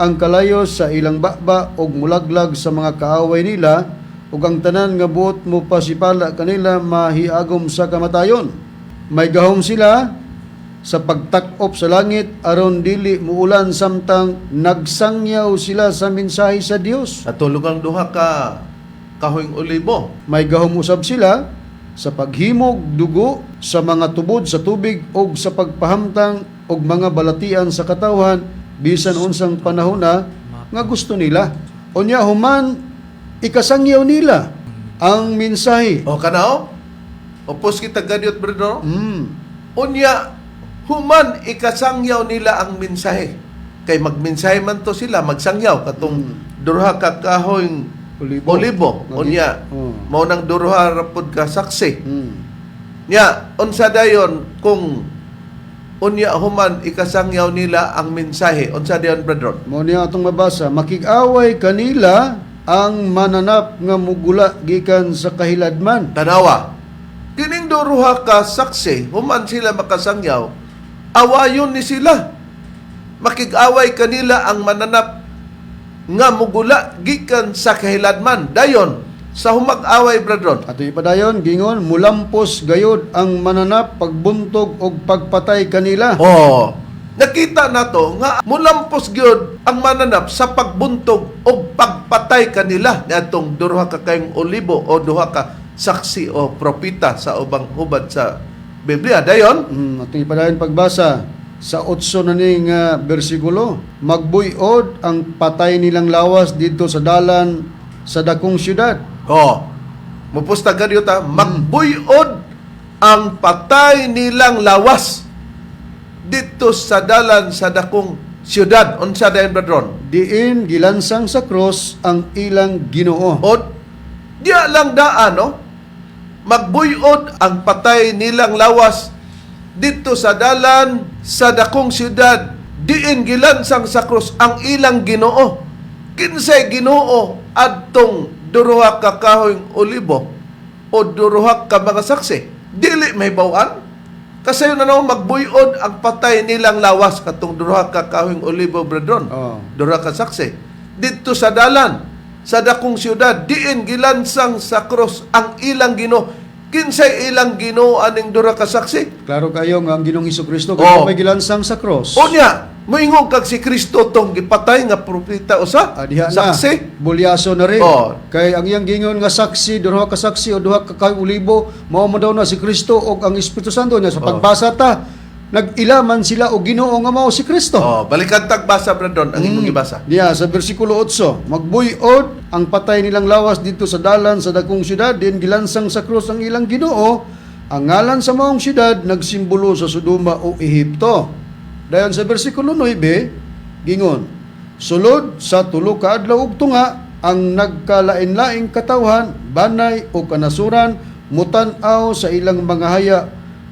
ang kalayo sa ilang bakba ug mulaglag sa mga kaaway nila, ug ang tanan nga buot mo pasipala kanila mahiagom sa kamatayon. May gahom sila sa pagtak-op sa langit aron dili muulan samtang nagsangyaw sila sa mensahe sa Dios. Natulog ang duha ka kahoyng olibo. May gahom usab sila sa paghimog dugo sa mga tubod sa tubig o sa pagpahamtang og mga balatian sa katawhan bisan unsang panahon na nga gusto nila. Unya human ikasangyaw nila ang mensahe. O kanao? Opos kita gadiot brother. Mm. Unya human ikasangyaw nila ang mensahe. Kay magmensahe man to sila magsangyaw katong duha ka kahoyng olibo. Unya mao nang duha ra pud ka saksi. Nya unsa dayon kung unya human ikasangyaw nila ang mensahe, unsa dayon brother? Mao niya atong mabasa, makig-away kanila ang mananap nga mugula gikan sa kahiladman. Tanawa, kining duha ka saksi, human sila makasangyaw, awayon ni sila. Makig-away kanila ang mananap nga mugula gikan sa kahiladman. Dayon, sa humag-away, brethren, Ato ipadayon, gingon, mulampos gayod ang mananap, pagbuntog o pagpatay kanila. nakita nato nga mulampos gyud ang mananap sa pagbuntog o pagpatay kanila niadtong duha ka kayong olibo o duha ka saksi o propita sa ubang hubad sa Biblia. Dayon, Ato ipadayon pagbasa sa 8 na ning bersikulo, magbuy-od ang patay nilang lawas dito sa dalan sa dakong syudad. mupusta gadyo ta, magbuyod ang patay nilang lawas dito sa dalan sa dakong siyudad. Unsa dayon brethren? Diin gilansang sa cross ang ilang Ginoo. O diya lang daan, no? Magbuyod ang patay nilang lawas dito sa dalan sa dakong siyudad, diin gilansang sa krus ang ilang Ginoo. Kinsay Ginoo adtong duruha ka kahoyng olibo o duruha ka mga saksi? Dili may bawan. Kasayo na naman magbuyod ang patay nilang lawas katong duruha ka kahoyng olibo, brethren. Duruha ka saksi. Dito sa dalan sa dakong siyudad, diin gilansang sa krus ang ilang Ginoo. Kinsay ilang Ginoo aning duha ka saksi? Klaro kayo nga ang Ginoong Hesukristo kay may gilansang sa cross. Unya, moingon kag si Kristo tong gipatay nga propeta usa, Diha na, saksi. bulyaso na rin. Kay ang iyang gingon nga saksi, duha ka saksi o duha ka ulibo, mao mo daw na si Kristo o ang Espiritu Santo niya. Sa pagbasa ta, nag-ilaman sila o Ginoo nga mao si Kristo. Balikan tagbasa, brethren, ang imong ibasa. Diya, sa versikulo 8, magbuyod ang patay nilang lawas dito sa dalan sa dakong syudad, din gilansang sa krus ang ilang Ginoo. Ang ngalan sa maong syudad nagsimbolo sa Sodoma o Ehipto. Dayon sa bersikulo 9 gingon, sulod sa tulo ka adlaw ug tunga ang nagkalain-laing katawhan, banay o kanasuran mutan-aw sa ilang mga haya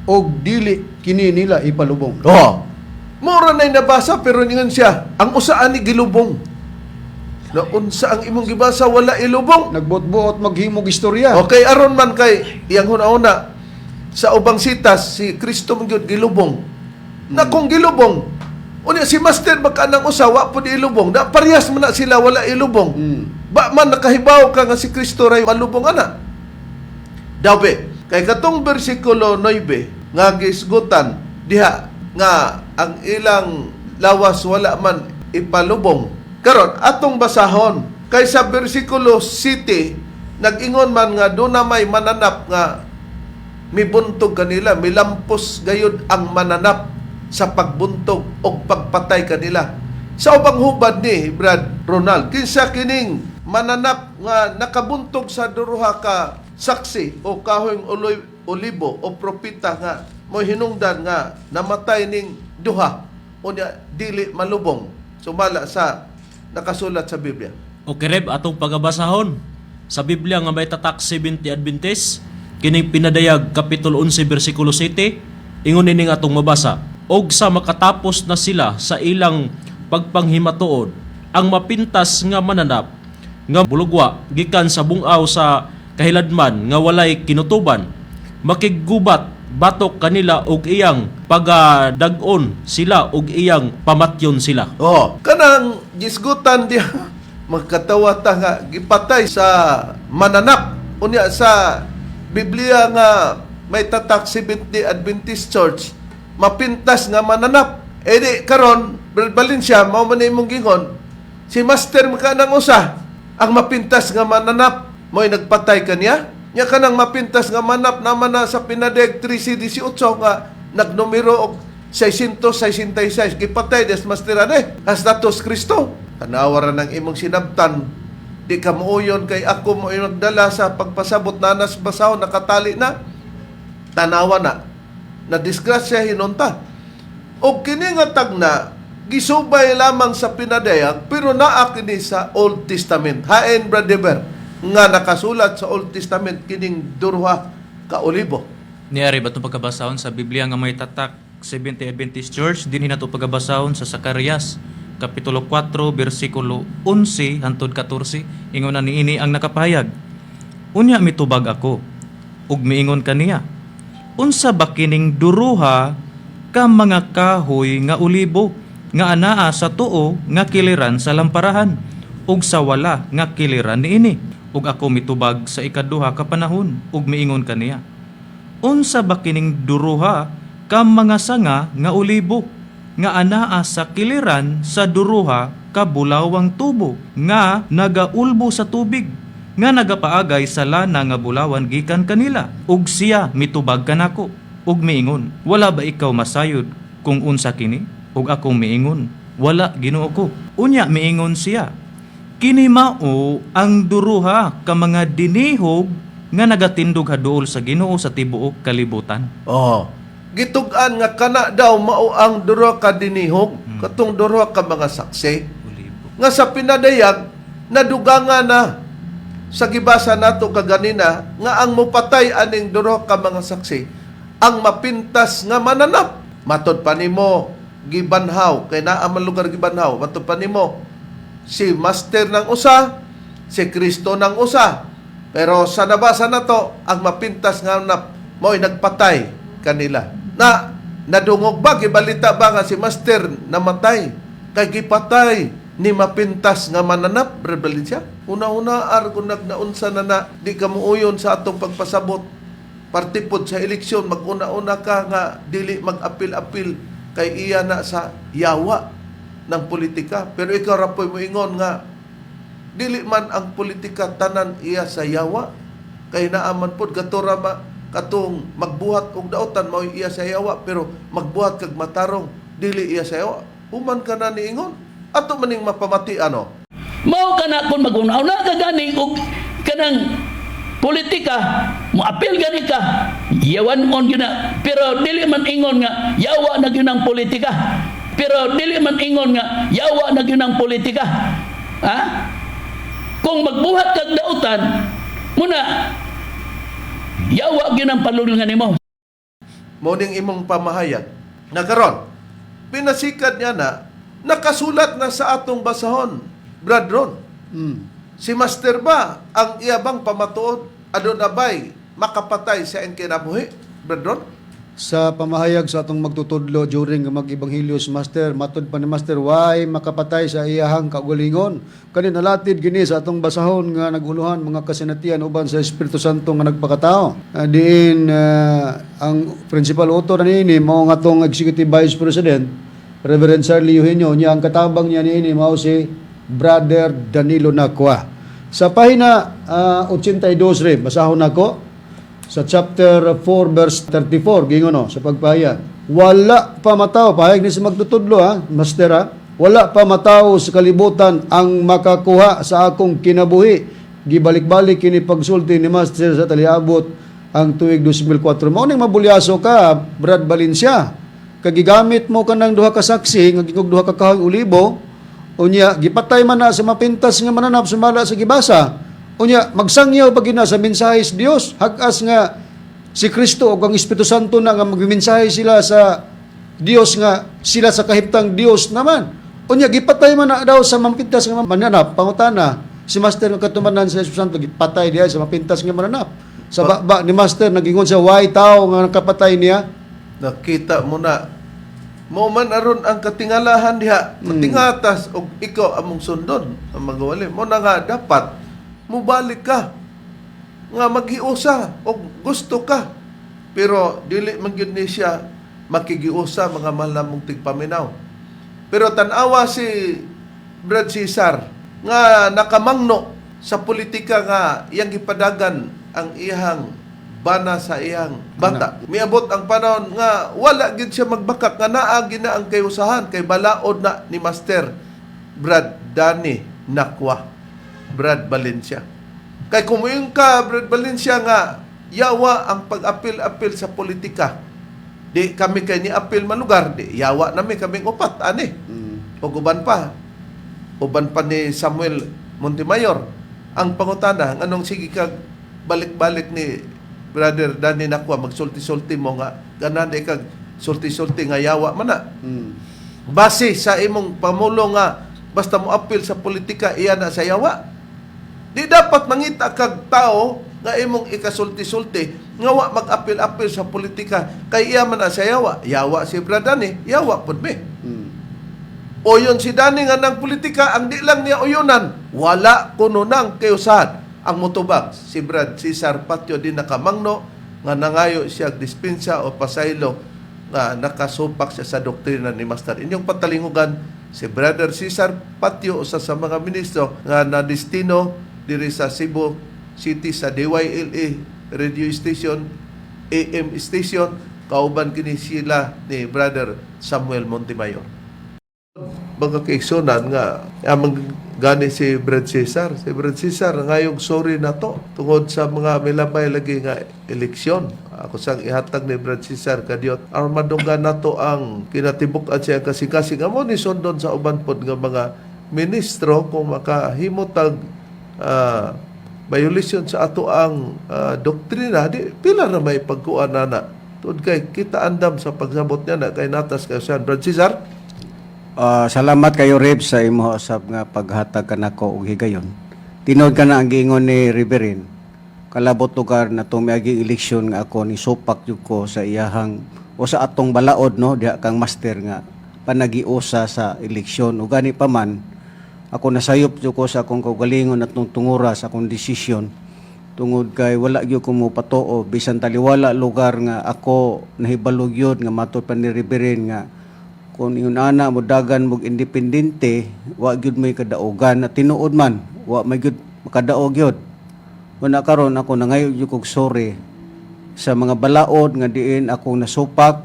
og dili kini nila ipalubong. Oh. Mura na nabasa pero ningon siya, ang usaan ni gilubong. Na unsa ang imong gibasa wala ilubong. Nagbot-buot maghimog istorya. Okay, aron man kay iyang huna-una sa ubang sitas si Kristo man gyud gilubong. Na kung gilubong, unya si Master magkanang usawa pud ilubong. Da parehas man na sila wala ilubong. Ba man nakahibaw ka nga si Kristo ray malubong ana. Dabe, kay katong bersikulo 9 nga gisgutan diha nga ang ilang lawas wala man ipalubong. Karon atong basahon kay sa bersikulo 7 nag-ingon man nga do na may mananap nga mibuntog kanila, milampos gayud ang mananap sa pagbuntog o pagpatay kanila. Sa ubang hubad ni Brad Ronald, kinsa kining mananap nga nakabuntog sa duruha ka saksi o kahoyng olibo o propita nga mo hinungdan nga namatay ning duha unya dili malubong sumala sa nakasulat sa Biblia. Okay, Reb, atong pagabasahon sa Biblia nga may tatak 70 Adventist, kining pinadayag Kapitulo 11, versikulo 7, ingon ining atong mabasa, og sa makatapos na sila sa ilang pagpanghimatuod, ang mapintas nga mananap, nga bulugwa, gikan sa bungaw sa kahiladman, nga walay kinutuban, makigubat, batok kanila og iyang pagadagon sila og iyang pamatyon sila. Oh, kanang gisgutan dia magkatawa ta nga gipatay sa mananap unya sa Biblia nga may tatak 70 Adventist Church mapintas nga mananap. Edi karon Valencia mao man imong gingon si Master makanang usa ang mapintas nga mananap mo'y nagpatay kaniya. Nya kanang mapintas nga manap naman na sa pinadeg 13-18 nga nagnumero og 666 gipatay des masterane as datos Kristo. Tanawa ra ng imong sinabtan di ka muuyon kay ako mo nagdala sa pagpasabot nanas basaw nakatali na tanawa na disgrasya hinunta og kini nga tagna gisubay lamang sa pinadayag pero naa kini sa Old Testament. Hain Brother nga nakasulat sa Old Testament kining duruha ka olibo. Niari ba itong pagkabasahon sa Biblia nga may tatak 70 Adventist Church, din na ito pagkabasahon sa Zacarias, Kapitulo 4, versikulo 11 hantod 14, ingon na niini ang nakapahayag. Unya mitubag ako, ug miingon kaniya, unsa ba kining duruha ka mga kahoy nga olibo, nga anaa sa tuo nga kiliran sa lamparahan, ug sa wala nga kiliran niini. Ug ako mitubag sa ikaduha ka panahon, ug miingon kaniya, unsa ba kining duruha ka mga sanga nga olibo, nga anaa sa kiliran sa duruha ka bulawang tubo, nga nagaulbo sa tubig, nga nagapaagay sa lana nga bulawan gikan kanila, ug siya mitubag kanako, ug miingon, wala ba ikaw masayod kung unsa kini? Ug akong miingon, wala Ginoo ko. Unya miingon siya, kini mao ang duruha ka mga dinihog nga nagatindog haduol sa Ginoo sa tibuok kalibutan. Oh, gitug-an nga kana daw mao ang duruha ka dinihog katong duruha ka mga saksi nga sa pinadayag nadugangan na sa gibasa nato kaganina nga ang mupatay aning duruha ka mga saksi ang mapintas nga mananap. Matod pa nimo gibanhaw kay naa man lugar gibanhaw, matod pa nimo si Master ng usa, si Kristo ng usa. Pero sa nabasa na to, ang mapintas nga mo'y nagpatay kanila. Na nadungog ba, gibalita ba nga si Master namatay? Kay gipatay ni mapintas nga mananap, Rebelinsya. Una-una, kung nagnaunsa na di ka muuyon sa atong pagpasabot. Partipod sa eleksyon, mag-una-una ka nga dili mag-apil-apil kay iya na sa yawa ng politika. Pero ikaw rapoy mo ingon nga dili man ang politika tanan iya sa yawa kay naaman pod katura katong magbuhat og daotan mao iya sa yawa pero magbuhat kag matarong dili iya sa yawa. Human ka na niingon ato maning mapamati ano. Mao kana kon mag-una-una ka gani og kanang politika mo apil gani ka yawan on gyud na pero dili man ingon nga yawa na gyud ang politika. Pero dili man ingon nga yawa na gyud ang politika. Ha? Kung magbuhat kag dautan, muna yawa gyud ang palulungan nimo. Morning imong pamahayag. Nagaron, pinasikat niya na, nakasulat na sa atong basahon, Brad Ron. Si Master ba, ang iyabang pamatuod, adon abay, makapatay sa kinabuhi, Brad Ron? Sa pamahayag sa atong magtutudlo during mag-Ebanghelios, Master, matud pa ni Master, why makapatay sa iyahang kaugalingon? Kani nalatid gini sa atong basahon nga naguluhan mga kasinatian uban sa Espiritu Santo nga nagpakatao. Ang principal author niini mao nga atong Executive Vice President, Reverend Charlie Eugenio, niya ang katabang niya niini mao si Brother Danilo Nacua. Sa pahina 82 rin, basahon nako sa chapter 4 verse 34 gingono sa pagpahayag, wala pa mataw, pahayag ni sa magtutudlo Master wala pa mataw sa kalibutan ang makakuha sa akong kinabuhi, gibalik-balik kini pagsulti ni Master sa taliabot ang tuig 2004. Mao ning mabulyaso ka, Brad Valencia, kagigamit mo kanang duha ka saksi nga gingog duha ka kahong ulibo, unya gipatay man na sa mapintas nga mananap sumala sa gibasa. Unya, magsangyaw pag ina sa mensahe sa Dios, hagas nga si Kristo o ang Espiritu Santo na nga magmensahe sila sa Dios nga sila sa kahimtang Dios naman. Unya, gipatay man na daw sa mapintas nga mananap, pangutana, si Master nga katumanan sa Espiritu Santo, gipatay diya sa mapintas nga mananap. Sa baba ni Master, nagingon siya, why tao nga nakapatay niya? Nakita mo na, mo man aron ang katingalahan diha, matingatas, o ikaw among sundon, ang magawali. Mo na nga dapat, mubalik ka nga maghiusa o gusto ka, pero dili man gyud ni siya makigiusa mga malamong tigpaminaw. Pero tanawa si Brad Cesar nga nakamangno sa politika nga iyang gipadagan ang iyang bana sa iyang bata. Miabot ang panahon nga wala gid siya magbakak nga naa gina ang kayusahan kay balaod na ni Master Brad Danny Nacua, Brad Valencia. Kay kumuyon ka, Brad Valencia, nga yawa ang pag-apil-apil sa politika. Di kami kay ni apil malugar, di yawa nami kaming upat, ani. O uban pa ni Samuel Montemayor. Ang pangutana, anong sige kag balik-balik ni Brother Danny Nacua, magsulti-sulti mo nga, ganan di kag sulti-sulti nga yawa man na. Base sa imong pamulo nga, basta mo apil sa politika, iya na sa yawa. Di dapat mangita kag tao nga imong ikasulti-sulti nga wa mag-apil-apil sa politika kay iya man na sa yawa. Yawa si Brad Danny, yawa pud mi. Oyon si Danny nga ng politika, ang di lang niya oyonan, wala kuno nang kayusahan. Ang mutubag si Brad Cesar Patio din nakamangno nga nangayo siya dispensa o pasaylo nga nakasupak siya sa doktrina ni Master. Inyong patalingugan si Brother Cesar Patio, usa sa mga ministro nga na destino diri sa Cebu City sa DYLA radio station, AM station, kauban kini sila ni Brother Samuel Montemayor. Mga kaigsunan nga amang gani si Brad Cesar. Si Brad Cesar ngayong sorry na to tungod sa mga milabay lagi nga eleksyon. Ako sang ihatag ni Brad Cesar kadiot armadunggan nato ang kinatibuk-an siya kasing-kasing amo ni sondon sa uban pod nga mga ministro kung makahimutag violation sa ato ang doktrina, di pila na may pagkuan na tuod kay kita andam sa pagsabot niya na kay natas kay San Brad Cesar. Salamat kayo Reb sa imo usab nga paghatag kanako og higayon. Tinod ka na ang giingon ni Reverend. Kalabot lugar na tong miaging eleksyon nga ako ni supak jud ko sa iyahang o sa atong balaod no diha kang Master nga panagiusa sa eleksyon ug gani pa man ako nasayop jud ko sa akong kaugalingon at tungura sa akong desisyon tungod kay wala gyud ko mo patuo bisan taliwala lugar nga ako nahibalog yun nga matud pa ni Reverend nga kung ingon ana mo dagan mog independente wa gyud may kadaugan at tinuod man wa may gyud makadaog gyud una karon ako nangayo gyud kog sorry sa mga balaod nga diin akong nasupak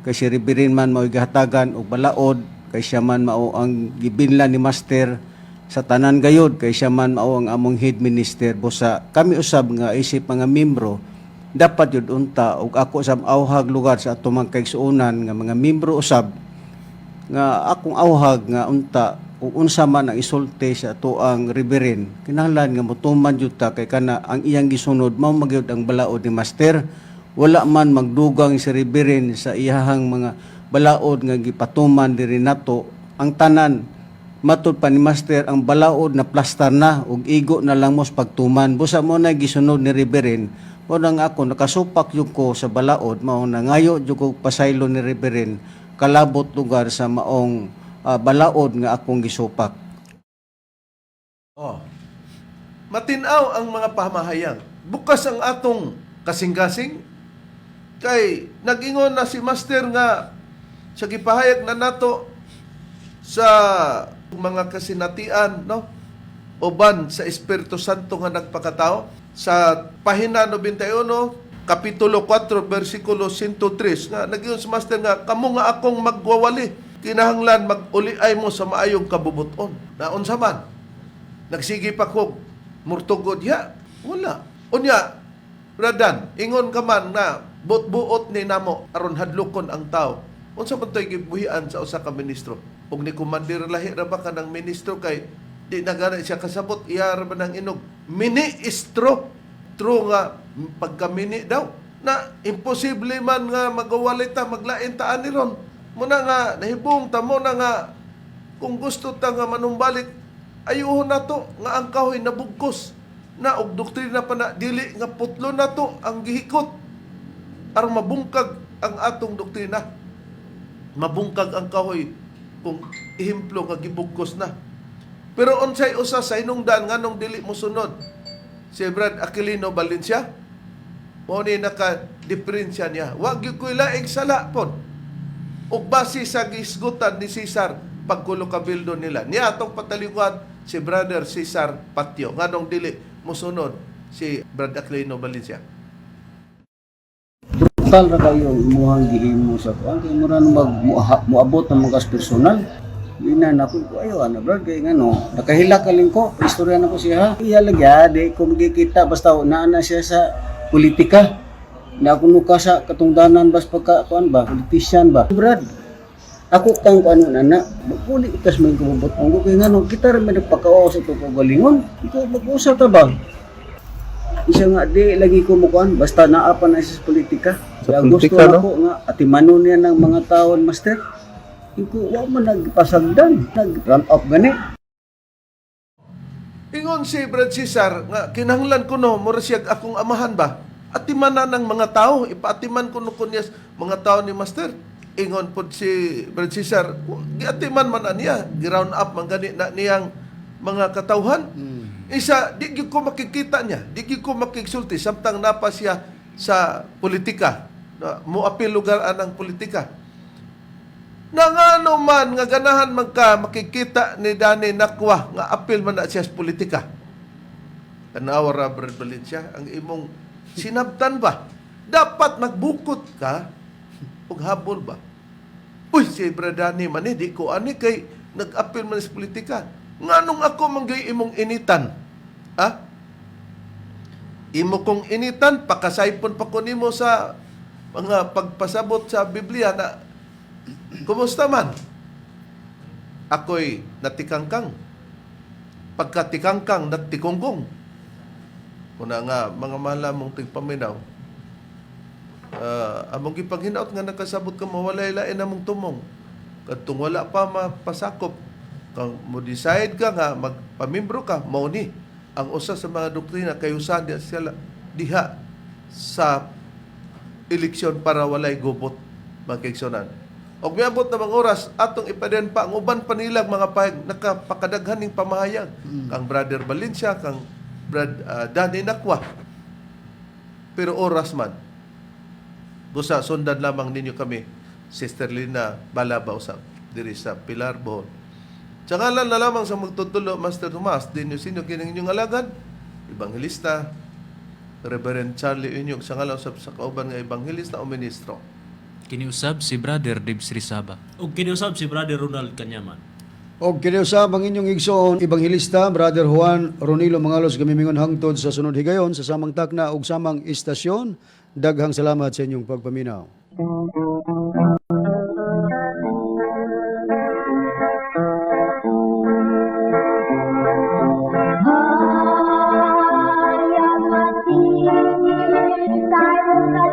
kay si Reverend man mao gihatagan og balaod kay siya man mao ang gibinlan ni Master sa tanan gayud kay siya man mao ang among head minister busa kami usab nga isip mga membro dapat yun unta ug ako sa auhag lugar sa atong mga kaigsuonan nga mga membro usab nga akong awhag nga unta kung unsa man ang isulti sa tuang reverend, kinahanglan nga motuman jud ta kay kana ang iyang gisunod mao magyud ang balaod ni master. Wala man magdugang si reverend sa iyahang mga balaod nga gipatuman diri nato. Ang tanan matud pa ni master ang balaod na plastar na ug igo na lang mos pagtuman. Busa mo na gisunod ni reverend. Mo nang ako nakasupak jud ko sa balaod mao na ngayo jud ko pasaylo ni reverend kalabot lugar sa maong balaod nga akong gisupak. Oh. Matinaw ang mga pamahayag. Bukas ang atong kasing-kasing. Kay nag-ingon na si Master nga sa gipahayag na nato sa mga kasinatian, no? Uban sa Espiritu Santo nga nagpakatao. Sa pahina 91, Kapitulo 4, versikulo 103, nga nag-ingon si Master nga, kamo nga akong magwawali, kinahanglan mag-uliay mo sa maayong kabubuton. Naon sa man? Nagsige pa ko, murtugod ya? Wala. Unya, Radan, ingon ka man na buot-buot ni namo aron hadlokon ang tao. Unsa man to'y gibuhian sa usa ka ministro? Ug ni Commander lahi ra ba ka ng ministro kay di na gana siya kasabot, iya ra ba ng inog? Ministro. True nga, pagkamini daw. Na imposible man nga magawalit ta, maglain ta ani ron. Muna nga, nahibong ta mo na nga, kung gusto ta nga manumbalik, ayuhon na to, nga ang kahoy nabugkos. Na, og doktrina pa na, dili nga putlo na to, ang gihikot. Aron mabungkag ang atong doktrina. Mabungkag ang kahoy, kung ihimplo nga gibugkos na. Pero unsay usa sa hinungdan nga nung dili mo sunod, si Brad Aquilino Valencia, mo ni naka-diferensya niya. Wag yung ko'y laing sala po. O base sa gisgutan ni Cesar pagkulo kabildo nila. Niya atong patalikuan si Brother Cesar Patio. Nga nung dili musunod si Brad Aquilino Valencia. Brutal na kayo imuhang gihimo sa kuan kay mura muabot ng mga personal. Ina na ko ayo ana brad kay ngano nakahila ka ko istorya na ko siya iya lagi di ko magkikita basta naa na siya sa politika na kuno ka sa katungdanan bas pagka kuan ba politician ba brad ako kang kuan na magpuli itas man ko mabot ko kay ngano kita ra man nagpakao sa to galingon iko mag-usa ta ba isa nga di lagi ko mo kuan basta naa pa na siya sa politika Sa kaya gusto politika, no? ako nga atimanon niya ng mga taon master. Iko wa man nagpasagdan, nag-ramp up gani. Ingon si Brad Cesar, nga kinahanglan ko no, mura siya akong amahan ba? Atiman na ng mga tao, ipaatiman ko no kunyas mga tao ni Master. Ingon po si Brad Cesar, giatiman man na niya, gi-round up man gani na niyang mga katauhan. Isa, di gyud ko makikita niya, di gyud ko makiksulti, samtang napa siya sa politika, na muapil lugar anang politika. Nangano man nga ganahan magka makikita ni Dani Nakwa nga apil man na siya sa politika. Tanawa ra Brad Valencia ang imong sinabtan ba? Dapat nagbukot ka ug habol ba? Uy si Brad Dani man di ko ani kay nag-apil man sa politika. Nganong ako manggay imong initan? Ha? Imo kong initan pakasaypon pa ko nimo sa mga pagpasabot sa Biblia na kumusta man? Ako'y natikangkang. Pagkatikangkang, natikonggong. Kuna nga, mga malamong tigpaminaw, among gipaghinaot nga nakasabot ka mawalay lain among tumong. Kadtong wala pa mapasakop, kang mo decide ka nga, magpamimbro ka, mauni. Ang usa sa mga doktrina, kayusan diha sa eleksyon para walay gubot, magkaigsonan. Og miabot na mga oras, atong ipaden pa, ang uban pa nilang mga pahig, nakapakadaghan ng pamahayag. Kang Brother Valencia, kang Dani Nakwa. Pero oras man, busa, sundan lamang ninyo kami, Sister Lina Balabaw sa diri sa Pilar, Bohol. Sa ngalan na lamang sa magtutulo, Master Tomas, dinyo sinyo kining inyong alagad, Evangelista, Reverend Charlie Unyog, sa ngalan sa kauban nga Evangelista o Ministro. Kiniusab si Brother Dibs Rizaba. Ug kiniusab si Brother Ronald Kanyaman. Og kiniusab ang inyong igsoon Ebanghilista Brother Juan Ronilo Mangalos gamimingon hangtod sa sunod higayon sa samang takna ug samang istasyon. Daghang salamat sa inyong pagpaminaw. Inside the